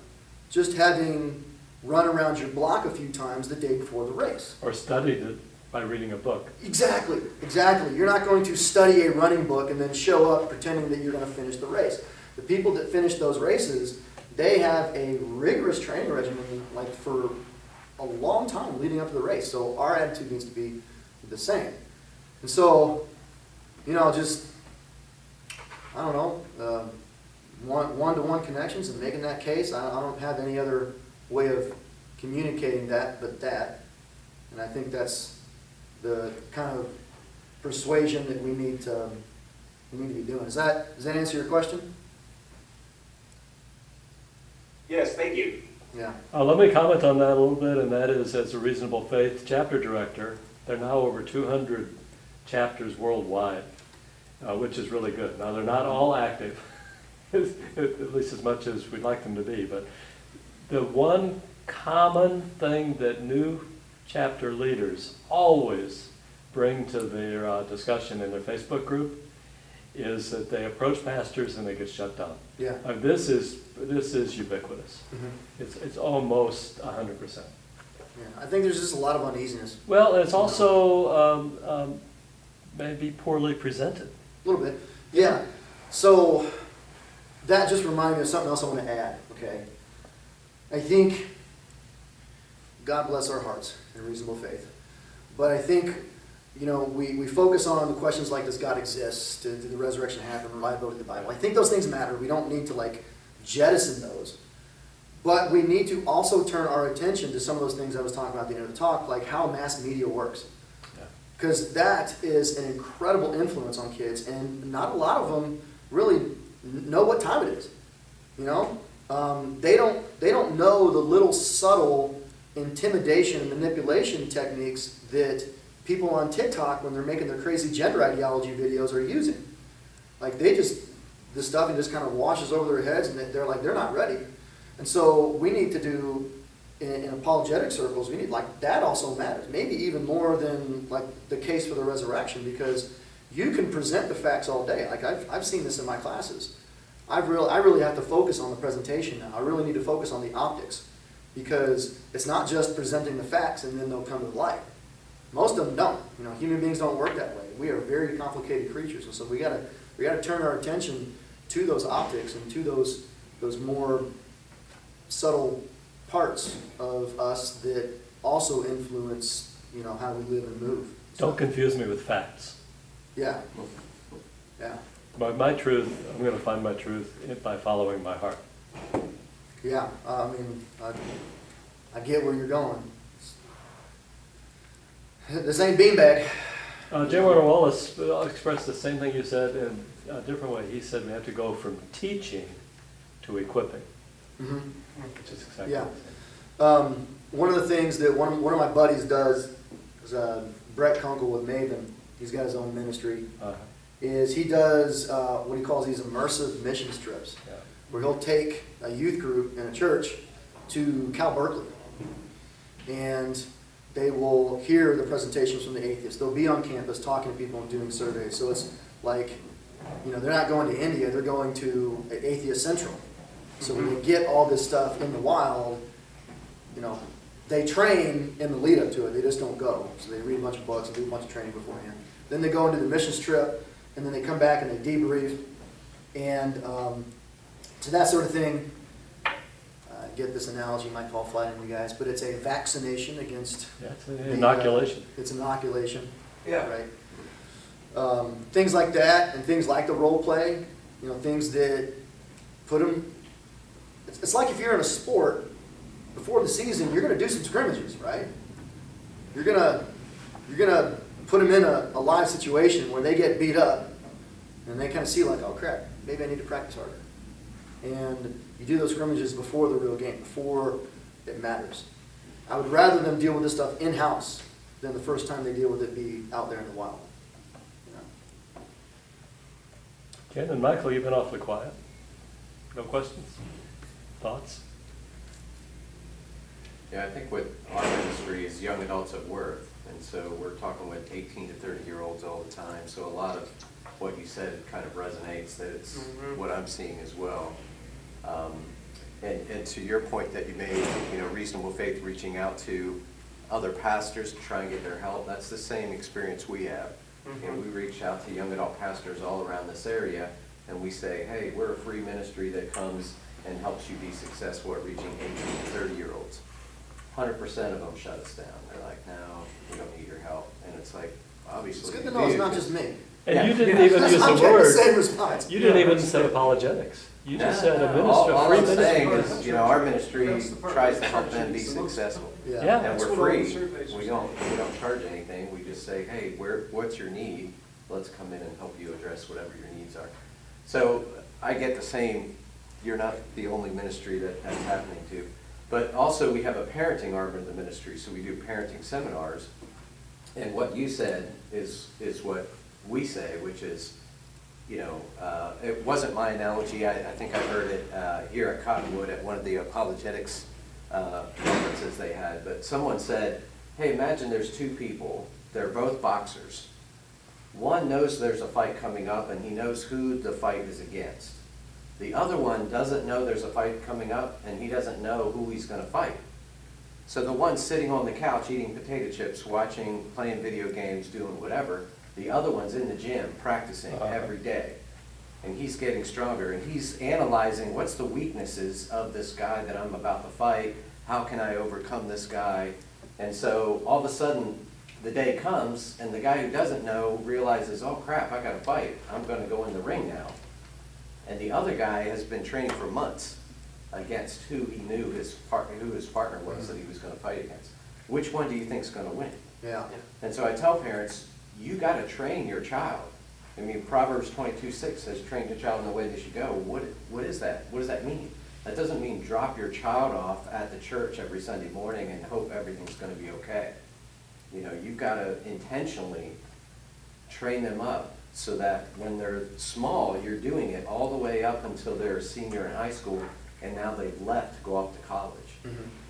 just having run around your block a few times the day before the race. Or studied it by reading a book. Exactly, exactly. You're not going to study a running book and then show up pretending that you're going to finish the race. The people that finish those races, they have a rigorous training regimen, like for a long time leading up to the race. So our attitude needs to be the same. And so, you know, just, I don't know, one-to-one connections and making that case. I don't have any other way of communicating that but that. And I think that's the kind of persuasion that we need to be doing. Does that answer your question? Yes, thank you. Yeah. Let me comment on that a little bit, and that is, as a Reasonable Faith chapter director, there are now over 200 chapters worldwide, which is really good. Now, they're not all active, at least as much as we'd like them to be, but the one common thing that new chapter leaders always bring to their discussion in their Facebook group is that they approach pastors and they get shut down. Yeah. This is ubiquitous. Mm-hmm. It's almost 100%. Yeah. I think there's just a lot of uneasiness. Well, it's also maybe poorly presented. A little bit. Yeah. So that just reminded me of something else I want to add, okay? I think God bless our hearts in Reasonable Faith. But I think, you know, we focus on the questions like, does God exist? Did the resurrection happen? Reliability of the Bible. I think those things matter. We don't need to, like, jettison those. But we need to also turn our attention to some of those things I was talking about at the end of the talk, like how mass media works. Because that is an incredible influence on kids, and not a lot of them really know what time it is. You know? They don't know the little subtle intimidation and manipulation techniques that people on TikTok, when they're making their crazy gender ideology videos, are using. Like, this stuff just kind of washes over their heads, and they're like, they're not ready. And so we need to do, in apologetic circles, we need, like, that also matters. Maybe even more than, like, the case for the resurrection, because you can present the facts all day. Like, I've seen this in my classes. I really have to focus on the presentation now. I really need to focus on the optics, because it's not just presenting the facts and then they'll come to light. Most of them don't. You know, human beings don't work that way. We are very complicated creatures, and so we gotta turn our attention to those optics and to those more subtle parts of us that also influence, you know, how we live and move. Don't confuse me with facts. Yeah. Yeah. My truth, I'm going to find my truth by following my heart. Yeah. I mean, I get where you're going. This ain't beanbag. J. Warner Wallace expressed the same thing you said in a different way. He said we have to go from teaching to equipping, Mm-hmm. which is exactly Yeah. the same. One of the things that one of my buddies does is Brett Kunkel with Maven. He's got his own ministry. Is he does what he calls these immersive mission trips, Yeah. where he'll take a youth group in a church to Cal Berkeley, and they will hear the presentations from the atheists. They'll be on campus talking to people and doing surveys. So it's like, you know, they're not going to India, they're going to Atheist Central. So when they get all this stuff in the wild, you know, they train in the lead up to it. They just don't go. So they read a bunch of books and do a bunch of training beforehand. Then they go into the missions trip, and then they come back and they debrief. And so that sort of thing, get this analogy, might fall flat on you guys, but it's a vaccination against... Yeah, it's an inoculation. It's inoculation. Yeah. Right. Things like that, and things like the role play, you know, things that put them... It's like if you're in a sport, before the season, you're going to do some scrimmages, right? You're gonna put them in a live situation where they get beat up, and they kind of see like, oh crap, maybe I need to practice harder. And you do those scrimmages before the real game, before it matters. I would rather them deal with this stuff in-house than the first time they deal with it be out there in the wild. You know? Ken and Michael, you've been awfully quiet. No questions? Thoughts? Yeah, I think what our ministry is young adults at worth, and so we're talking with 18 to 30-year-olds all the time, so a lot of what you said kind of resonates, that it's what I'm seeing as well. And to your point that you made, reasonable faith reaching out to other pastors to try and get their help, that's the same experience we have. And we reach out to young adult pastors all around this area, and we say, hey, we're a free ministry that comes and helps you be successful at reaching 18 to 30-year-olds. 100% of them shut us down. They're like, no, we don't need your help. And it's like, obviously. It's good to know it's not just me. And you didn't even use I'm the getting the word, same response. you didn't even say apologetics. You just said a ministry, All free I'm saying ministry. is, our ministry That's the part tries to that help them be frustrates the most. successful. Yeah. And That's we're what all the free. surveys are We don't charge anything. We just say, hey, what's your need? Let's come in and help you address whatever your needs are. So I get the same, you're not the only ministry that's happening to. But also we have a parenting arm of the ministry, so we do parenting seminars. And what you said is what we say, which is, it wasn't my analogy. I think I heard it here at Cottonwood at one of the apologetics conferences they had. But someone said, hey, imagine there's two people. They're both boxers. One knows there's a fight coming up and he knows who the fight is against. The other one doesn't know there's a fight coming up and he doesn't know who he's going to fight. So the one sitting on the couch eating potato chips, watching, playing video games, doing whatever, the other one's in the gym practicing every day. And he's getting stronger and he's analyzing what's the weaknesses of this guy that I'm about to fight, how can I overcome this guy? And so all of a sudden the day comes and the guy who doesn't know realizes, oh crap, I got to fight, I'm going to go in the ring now. And the other guy has been training for months against who he knew who his partner was that he was going to fight against. Which one do you think is going to win? Yeah. And so I tell parents, you got to train your child. I mean, Proverbs 22:6 says, train your child in the way they should go. What is that? What does that mean? That doesn't mean drop your child off at the church every Sunday morning and hope everything's going to be okay. You've got to intentionally train them up so that when they're small, you're doing it all the way up until they're a senior in high school, and now they've left to go off to college.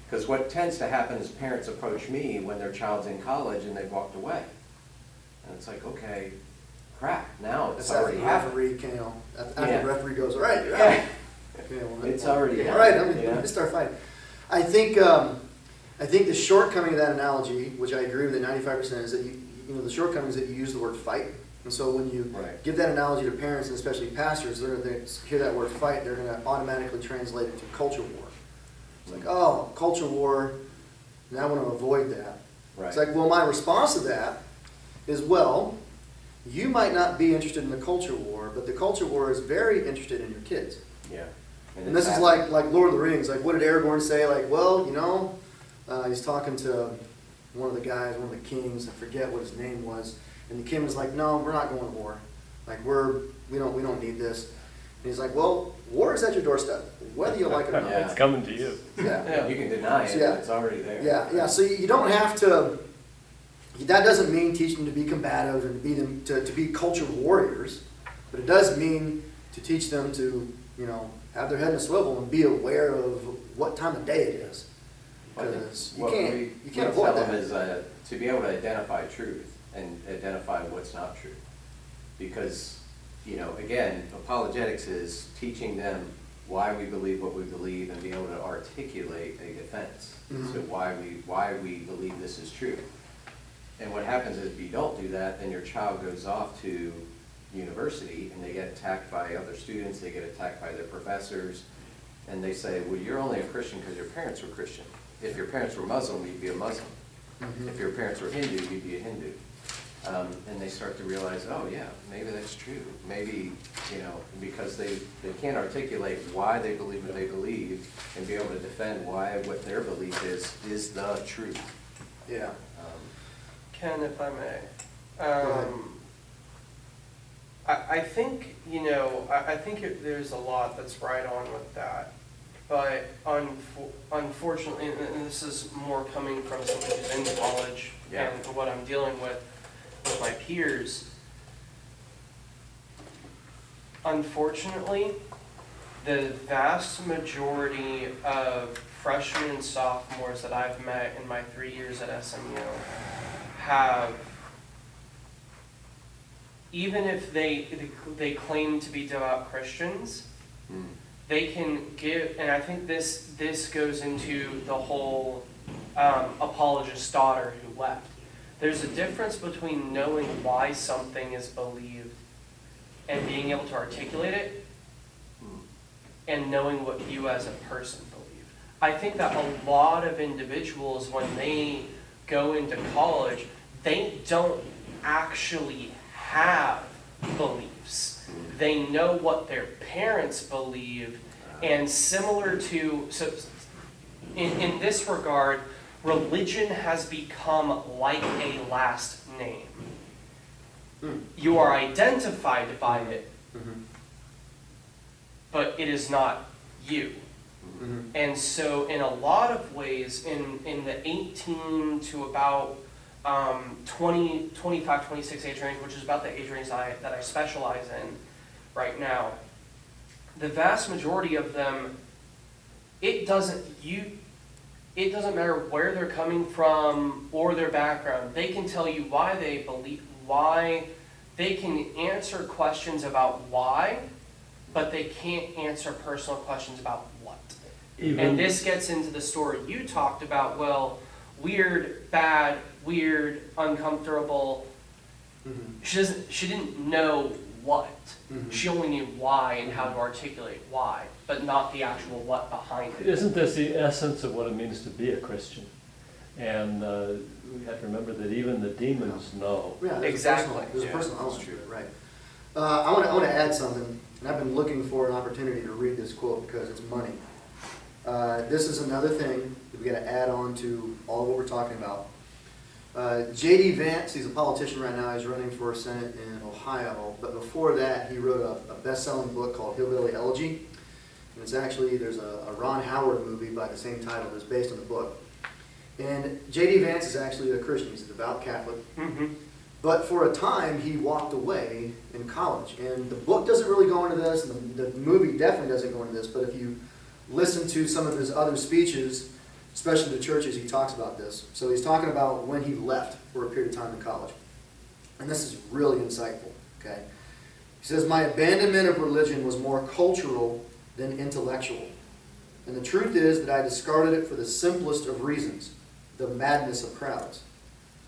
Because what tends to happen is parents approach me when their child's in college and they've walked away. And it's like, okay, crap, now it's already happened. After the referee goes, all right, you're out. Okay, well, It's already all right, happened. let me start fighting. I think the shortcoming of that analogy, which I agree with at 95%, is that the shortcoming is that you use the word fight. And so when you give that analogy to parents, and especially pastors, they're going to hear that word fight, they're going to automatically translate it to culture war. It's like, oh, culture war, and I want to avoid that. Right. It's like, well, my response to that is, well, you might not be interested in the culture war, but the culture war is very interested in your kids. Yeah. And this is like Lord of the Rings. Like, what did Aragorn say? Like, well, he's talking to one of the guys, one of the kings. I forget what his name was. And the king was like, no, we're not going to war. Like, we don't need this. And he's like, well, war is at your doorstep, whether you like it or not. It's coming to you. Yeah. You can deny it, but it's already there. Yeah. So you don't have to. That doesn't mean teach them to be combative and to be culture warriors, but it does mean to teach them to have their head in a swivel and be aware of what time of day it is. Because you can't avoid that. What we tell them is to be able to identify truth and identify what's not true. Because, again, apologetics is teaching them why we believe what we believe and be able to articulate a defense to why we believe this is true. And what happens is if you don't do that, then your child goes off to university and they get attacked by other students, they get attacked by their professors, and they say, well, you're only a Christian because your parents were Christian. If your parents were Muslim, you'd be a Muslim. If your parents were Hindu, you'd be a Hindu. And they start to realize, oh yeah, maybe that's true. Maybe, because they can't articulate why they believe what they believe and be able to defend why what their belief is the truth. Yeah. Ken, if I may. Go ahead. I think, there's a lot that's right on with that. But unfortunately, and this is more coming from someone who's in college and what I'm dealing with my peers, unfortunately, the vast majority of freshmen and sophomores that I've met in my 3 years at SMU have, even if they claim to be devout Christians, they can give, and I think this goes into the whole apologist's daughter who left. There's a difference between knowing why something is believed and being able to articulate it, and knowing what you as a person believe. I think that a lot of individuals, when they go into college, they don't actually have beliefs. They know what their parents believe, and similar to, so in this regard, religion has become like a last name. You are identified by it, but it is not you. And so in a lot of ways, in the 18 to about 20, 25, 26 age range, which is about the age range that I specialize in right now, the vast majority of them, it doesn't matter where they're coming from or their background. They can tell you why they believe, why they can answer questions about why, but they can't answer personal questions about what. And this gets into the story you talked about, well, weird, bad, weird, uncomfortable. She didn't know what. She only knew why and how to articulate why, but not the actual what behind it. Isn't this the essence of what it means to be a Christian? And we have to remember that even the demons know. Yeah, Exactly. There's a personal element to it, right. I want to add something, and I've been looking for an opportunity to read this quote because it's money. This is another thing that we got to add on to all of what we're talking about. J.D. Vance, he's a politician right now. He's running for Senate in Ohio. But before that, he wrote a best-selling book called Hillbilly Elegy. And it's actually, there's a Ron Howard movie by the same title that's based on the book. And J.D. Vance is actually a Christian. He's a devout Catholic. But for a time, he walked away in college. And the book doesn't really go into this, and the movie definitely doesn't go into this. But if you listen to some of his other speeches, especially the churches, he talks about this. So he's talking about when he left for a period of time in college. And this is really insightful, okay? He says, "My abandonment of religion was more cultural than intellectual. And the truth is that I discarded it for the simplest of reasons, the madness of crowds.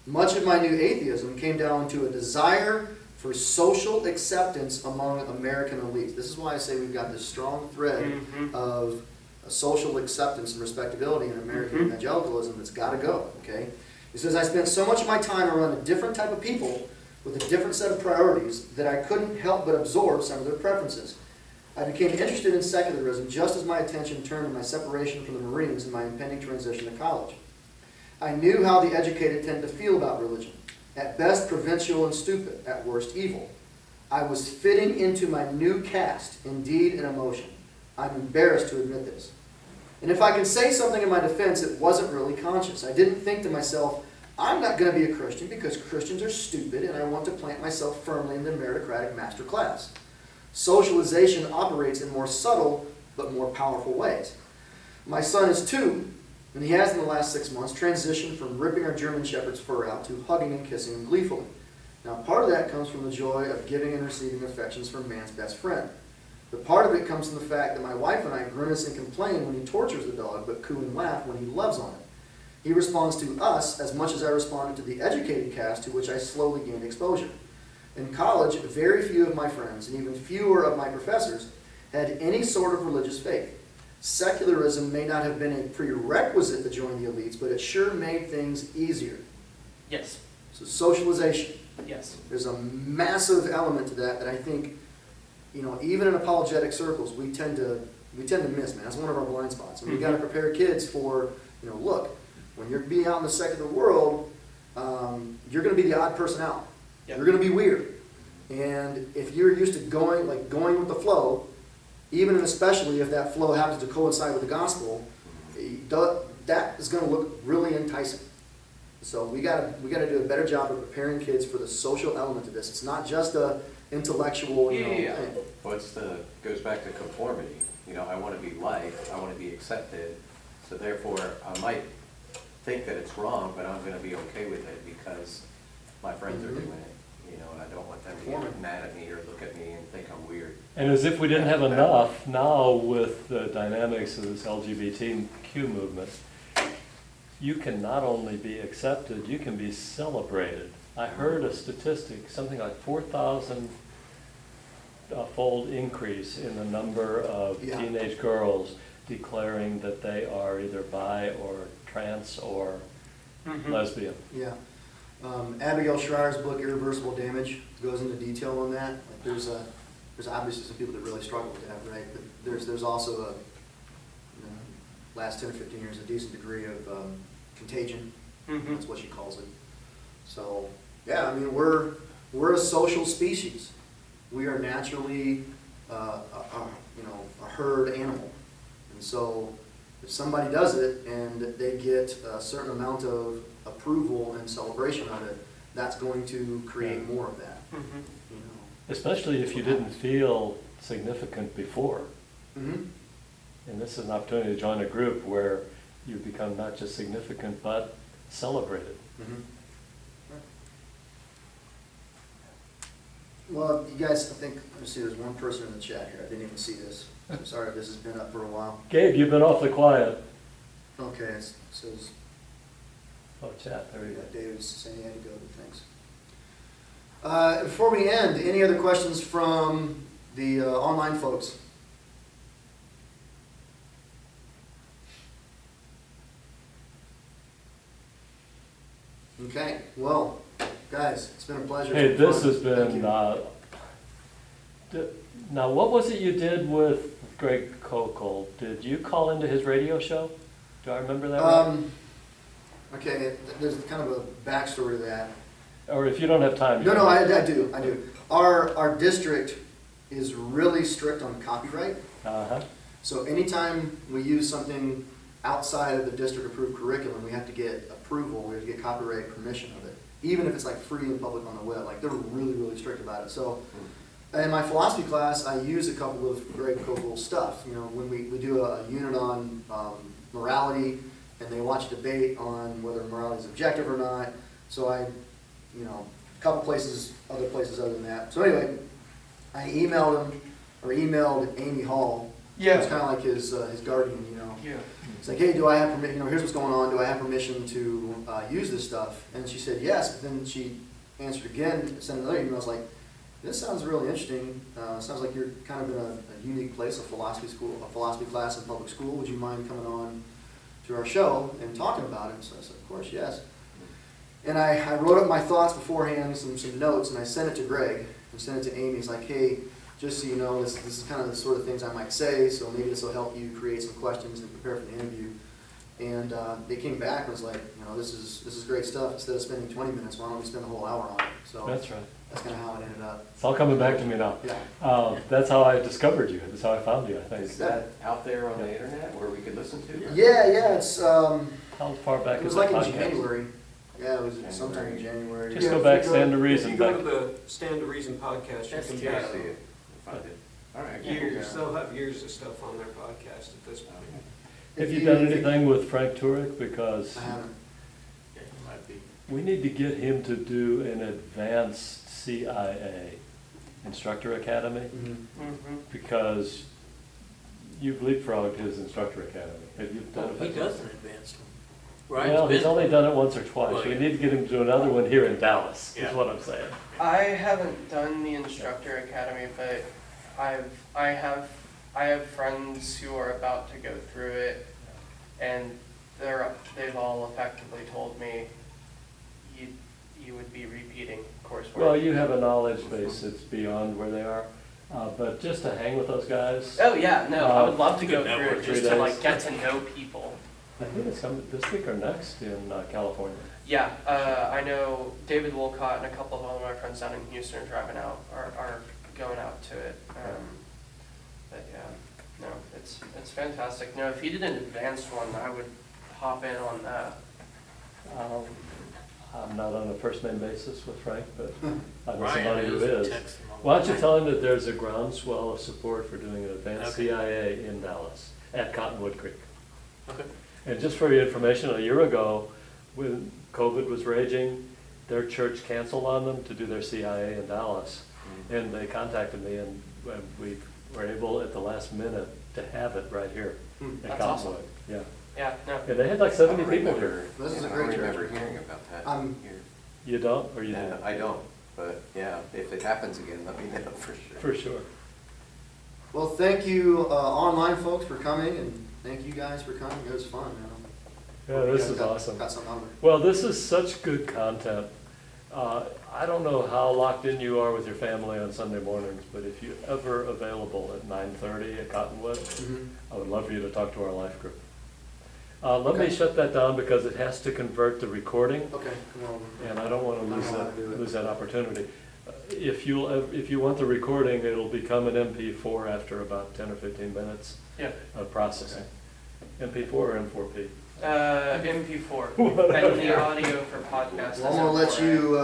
Much of my new atheism came down to a desire for social acceptance among American elites." This is why I say we've got this strong thread of social acceptance and respectability in American evangelicalism that's got to go, okay? He says, "I spent so much of my time around a different type of people with a different set of priorities that I couldn't help but absorb some of their preferences. I became interested in secularism just as my attention turned to my separation from the Marines and my impending transition to college. I knew how the educated tend to feel about religion. At best, provincial and stupid. At worst, evil. I was fitting into my new caste, indeed an emotion. I'm embarrassed to admit this. And if I can say something in my defense, it wasn't really conscious. I didn't think to myself, I'm not going to be a Christian because Christians are stupid and I want to plant myself firmly in the meritocratic master class. Socialization operates in more subtle but more powerful ways. My son is 2, and he has in the last 6 months transitioned from ripping our German Shepherd's fur out to hugging and kissing him gleefully. Now part of that comes from the joy of giving and receiving affections from man's best friend. But part of it comes from the fact that my wife and I grimace and complain when he tortures the dog, but coo and laugh when he loves on it. He responds to us as much as I responded to the educated caste to which I slowly gained exposure. In college, very few of my friends, and even fewer of my professors, had any sort of religious faith. Secularism may not have been a prerequisite to join the elites, but it sure made things easier." Yes. So socialization. Yes. There's a massive element to that I think, even in apologetic circles, we tend to miss, man. That's one of our blind spots. And we've got to prepare kids for, look, when you're being out in the secular world, you're going to be the odd person out. Yep. You're going to be weird. And if you're used to going with the flow, even and especially if that flow happens to coincide with the gospel, that is going to look really enticing. So we got to do a better job of preparing kids for the social element of this. It's not just a intellectual thing. Well, goes back to conformity. I want to be liked, I want to be accepted, so therefore I might think that it's wrong, but I'm going to be okay with it because my friends are doing it. you know, and I don't want them to get mad at me or look at me and think I'm weird. And as if we didn't have enough, now with the dynamics of this LGBTQ movement, you can not only be accepted, you can be celebrated. I heard a statistic, something like 4,000 fold increase in the number of Yeah. teenage girls declaring that they are either bi or trans or lesbian. Yeah. Abigail Schreier's book, Irreversible Damage, goes into detail on that. Like there's obviously some people that really struggle with that, right? But there's also last 10 or 15 years, a decent degree of contagion. That's what she calls it. So, yeah, I mean, we're a social species. We are naturally, a herd animal. And so if somebody does it and they get a certain amount of approval and celebration of it, that's going to create more of that. You know. Especially if you didn't feel significant before. Mm-hmm. And this is an opportunity to join a group where you become not just significant, but celebrated. Mm-hmm. Well, you guys, I think, let me see, there's one person in the chat here. I didn't even see this. I'm sorry if this has been up for a while. Gabe, you've been awfully quiet. Okay, it says, Oh, chat, there you go. David's saying he had to go, thanks. Before we end, any other questions from the online folks? Okay, well, guys, it's been a pleasure. Hey, It's been this fun. has Thank been, you. now what was it you did with Greg Kokel? Did you call into his radio show? Do I remember that right? Okay, there's kind of a backstory to that. Or if you don't have time. No, I do. Our district is really strict on copyright. Uh-huh. So anytime we use something outside of the district approved curriculum, we have to get approval, we have to get copyright permission of it. Even if it's like free and public on the web, like they're really, really strict about it. So in my philosophy class, I use a couple of Greg Kokel stuff. You know, when we do a unit on morality, and they watch a debate on whether morality is objective or not. So a couple places, other places other than that. So anyway, I emailed Amy Hall. Yeah. It's kind of like his guardian, you know. Yeah. It's like, hey, do I have permission? You know, here's what's going on. Do I have permission to use this stuff? And she said yes. But then she answered again, sent another email. I was like, this sounds really interesting. Sounds like you're kind of in a unique place, a philosophy class in public school. Would you mind coming on to our show and talking about it? So I said, of course, yes. And I wrote up my thoughts beforehand, some notes, and I sent it to Greg and sent it to Amy. It's like, hey, just so you know, this is kind of the sort of things I might say, so maybe this will help you create some questions and prepare for the interview. And they came back and was like, you know, this is great stuff. Instead of spending 20 minutes, why don't we spend a whole hour on it? So That's right. that's kind of how it ended up. It's all coming back to me now. Yeah. That's how I discovered you. That's how I found you, I think. Is that out there on the internet where we could listen to? Yeah, it's How far back it was is like the in podcast? January. Yeah, it was sometime in January. Just go back, Stand to Reason. If you go back. to the Stand to Reason podcast, you Yes, can yeah, I get see it. Find it. All right. years, they'll have years of stuff on their podcast at this point. Have you done anything with Frank Turek? Because I haven't. we need to get him to do an advanced CIA instructor academy, Mm-hmm. because you've leapfrogged his instructor academy. Have you done it? He does an advanced one. Ryan's Well, he's been- only done it once or twice. Well, We yeah. need to get him to do another one here in Dallas, is Yeah. what I'm saying. I haven't done the instructor academy, but I have friends who are about to go through it, and they've all effectively told me you would be repeating coursework. Well, you have a knowledge base that's beyond where they are, but just to hang with those guys. Oh yeah, no, I would love to go Good through network. it just 3 to like days. get to know people. I think it's coming this week or next in California. Yeah, I know David Wolcott and a couple of other my friends down in Houston are driving out, are going out to it. But yeah, no, it's fantastic. No, if you did an advanced one, I would hop in on that. I'm not on a first-name basis with Frank, but I know Ryan somebody who is. is. Text him all the Why don't you time. tell him that there's a groundswell of support for doing an advanced Okay. CIA in Dallas at Cottonwood Creek. Okay. And just for your information, a year ago, when COVID was raging, their church canceled on them to do their CIA in Dallas. And they contacted me, and we were able at the last minute to have it right here in That's Cottonwood. awesome. Yeah. Yeah, no. And they had like 70 people here. This is a I great remember church. hearing about that I'm- here. You don't, or you Yeah, do? I don't, but yeah, if it happens again, let me know for sure. For sure. Well, thank you, online folks, for coming, and thank you guys for coming. It was fun, man. Yeah, Hope you this guys is got- awesome. Got something out of it. Well, this is such good content. I don't know how locked in you are with your family on Sunday mornings, but if you're ever available at 9:30 at Cottonwood, Mhm. I would love for you to talk to our life group. Let me Okay. shut that down because it has to convert the recording, Okay, come on. and I don't want to I don't lose know how that, to do it. lose that opportunity. If you want the recording, it'll become an MP4 after about 10 or 15 minutes Yeah. of processing. MP4 or M4P? MP4, and the audio for podcast. Well, I'm gonna let you,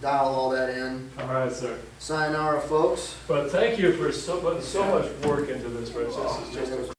dial all that in. All right, sir. Sayonara, folks. But thank you for putting so much work into this, Rich. This is just a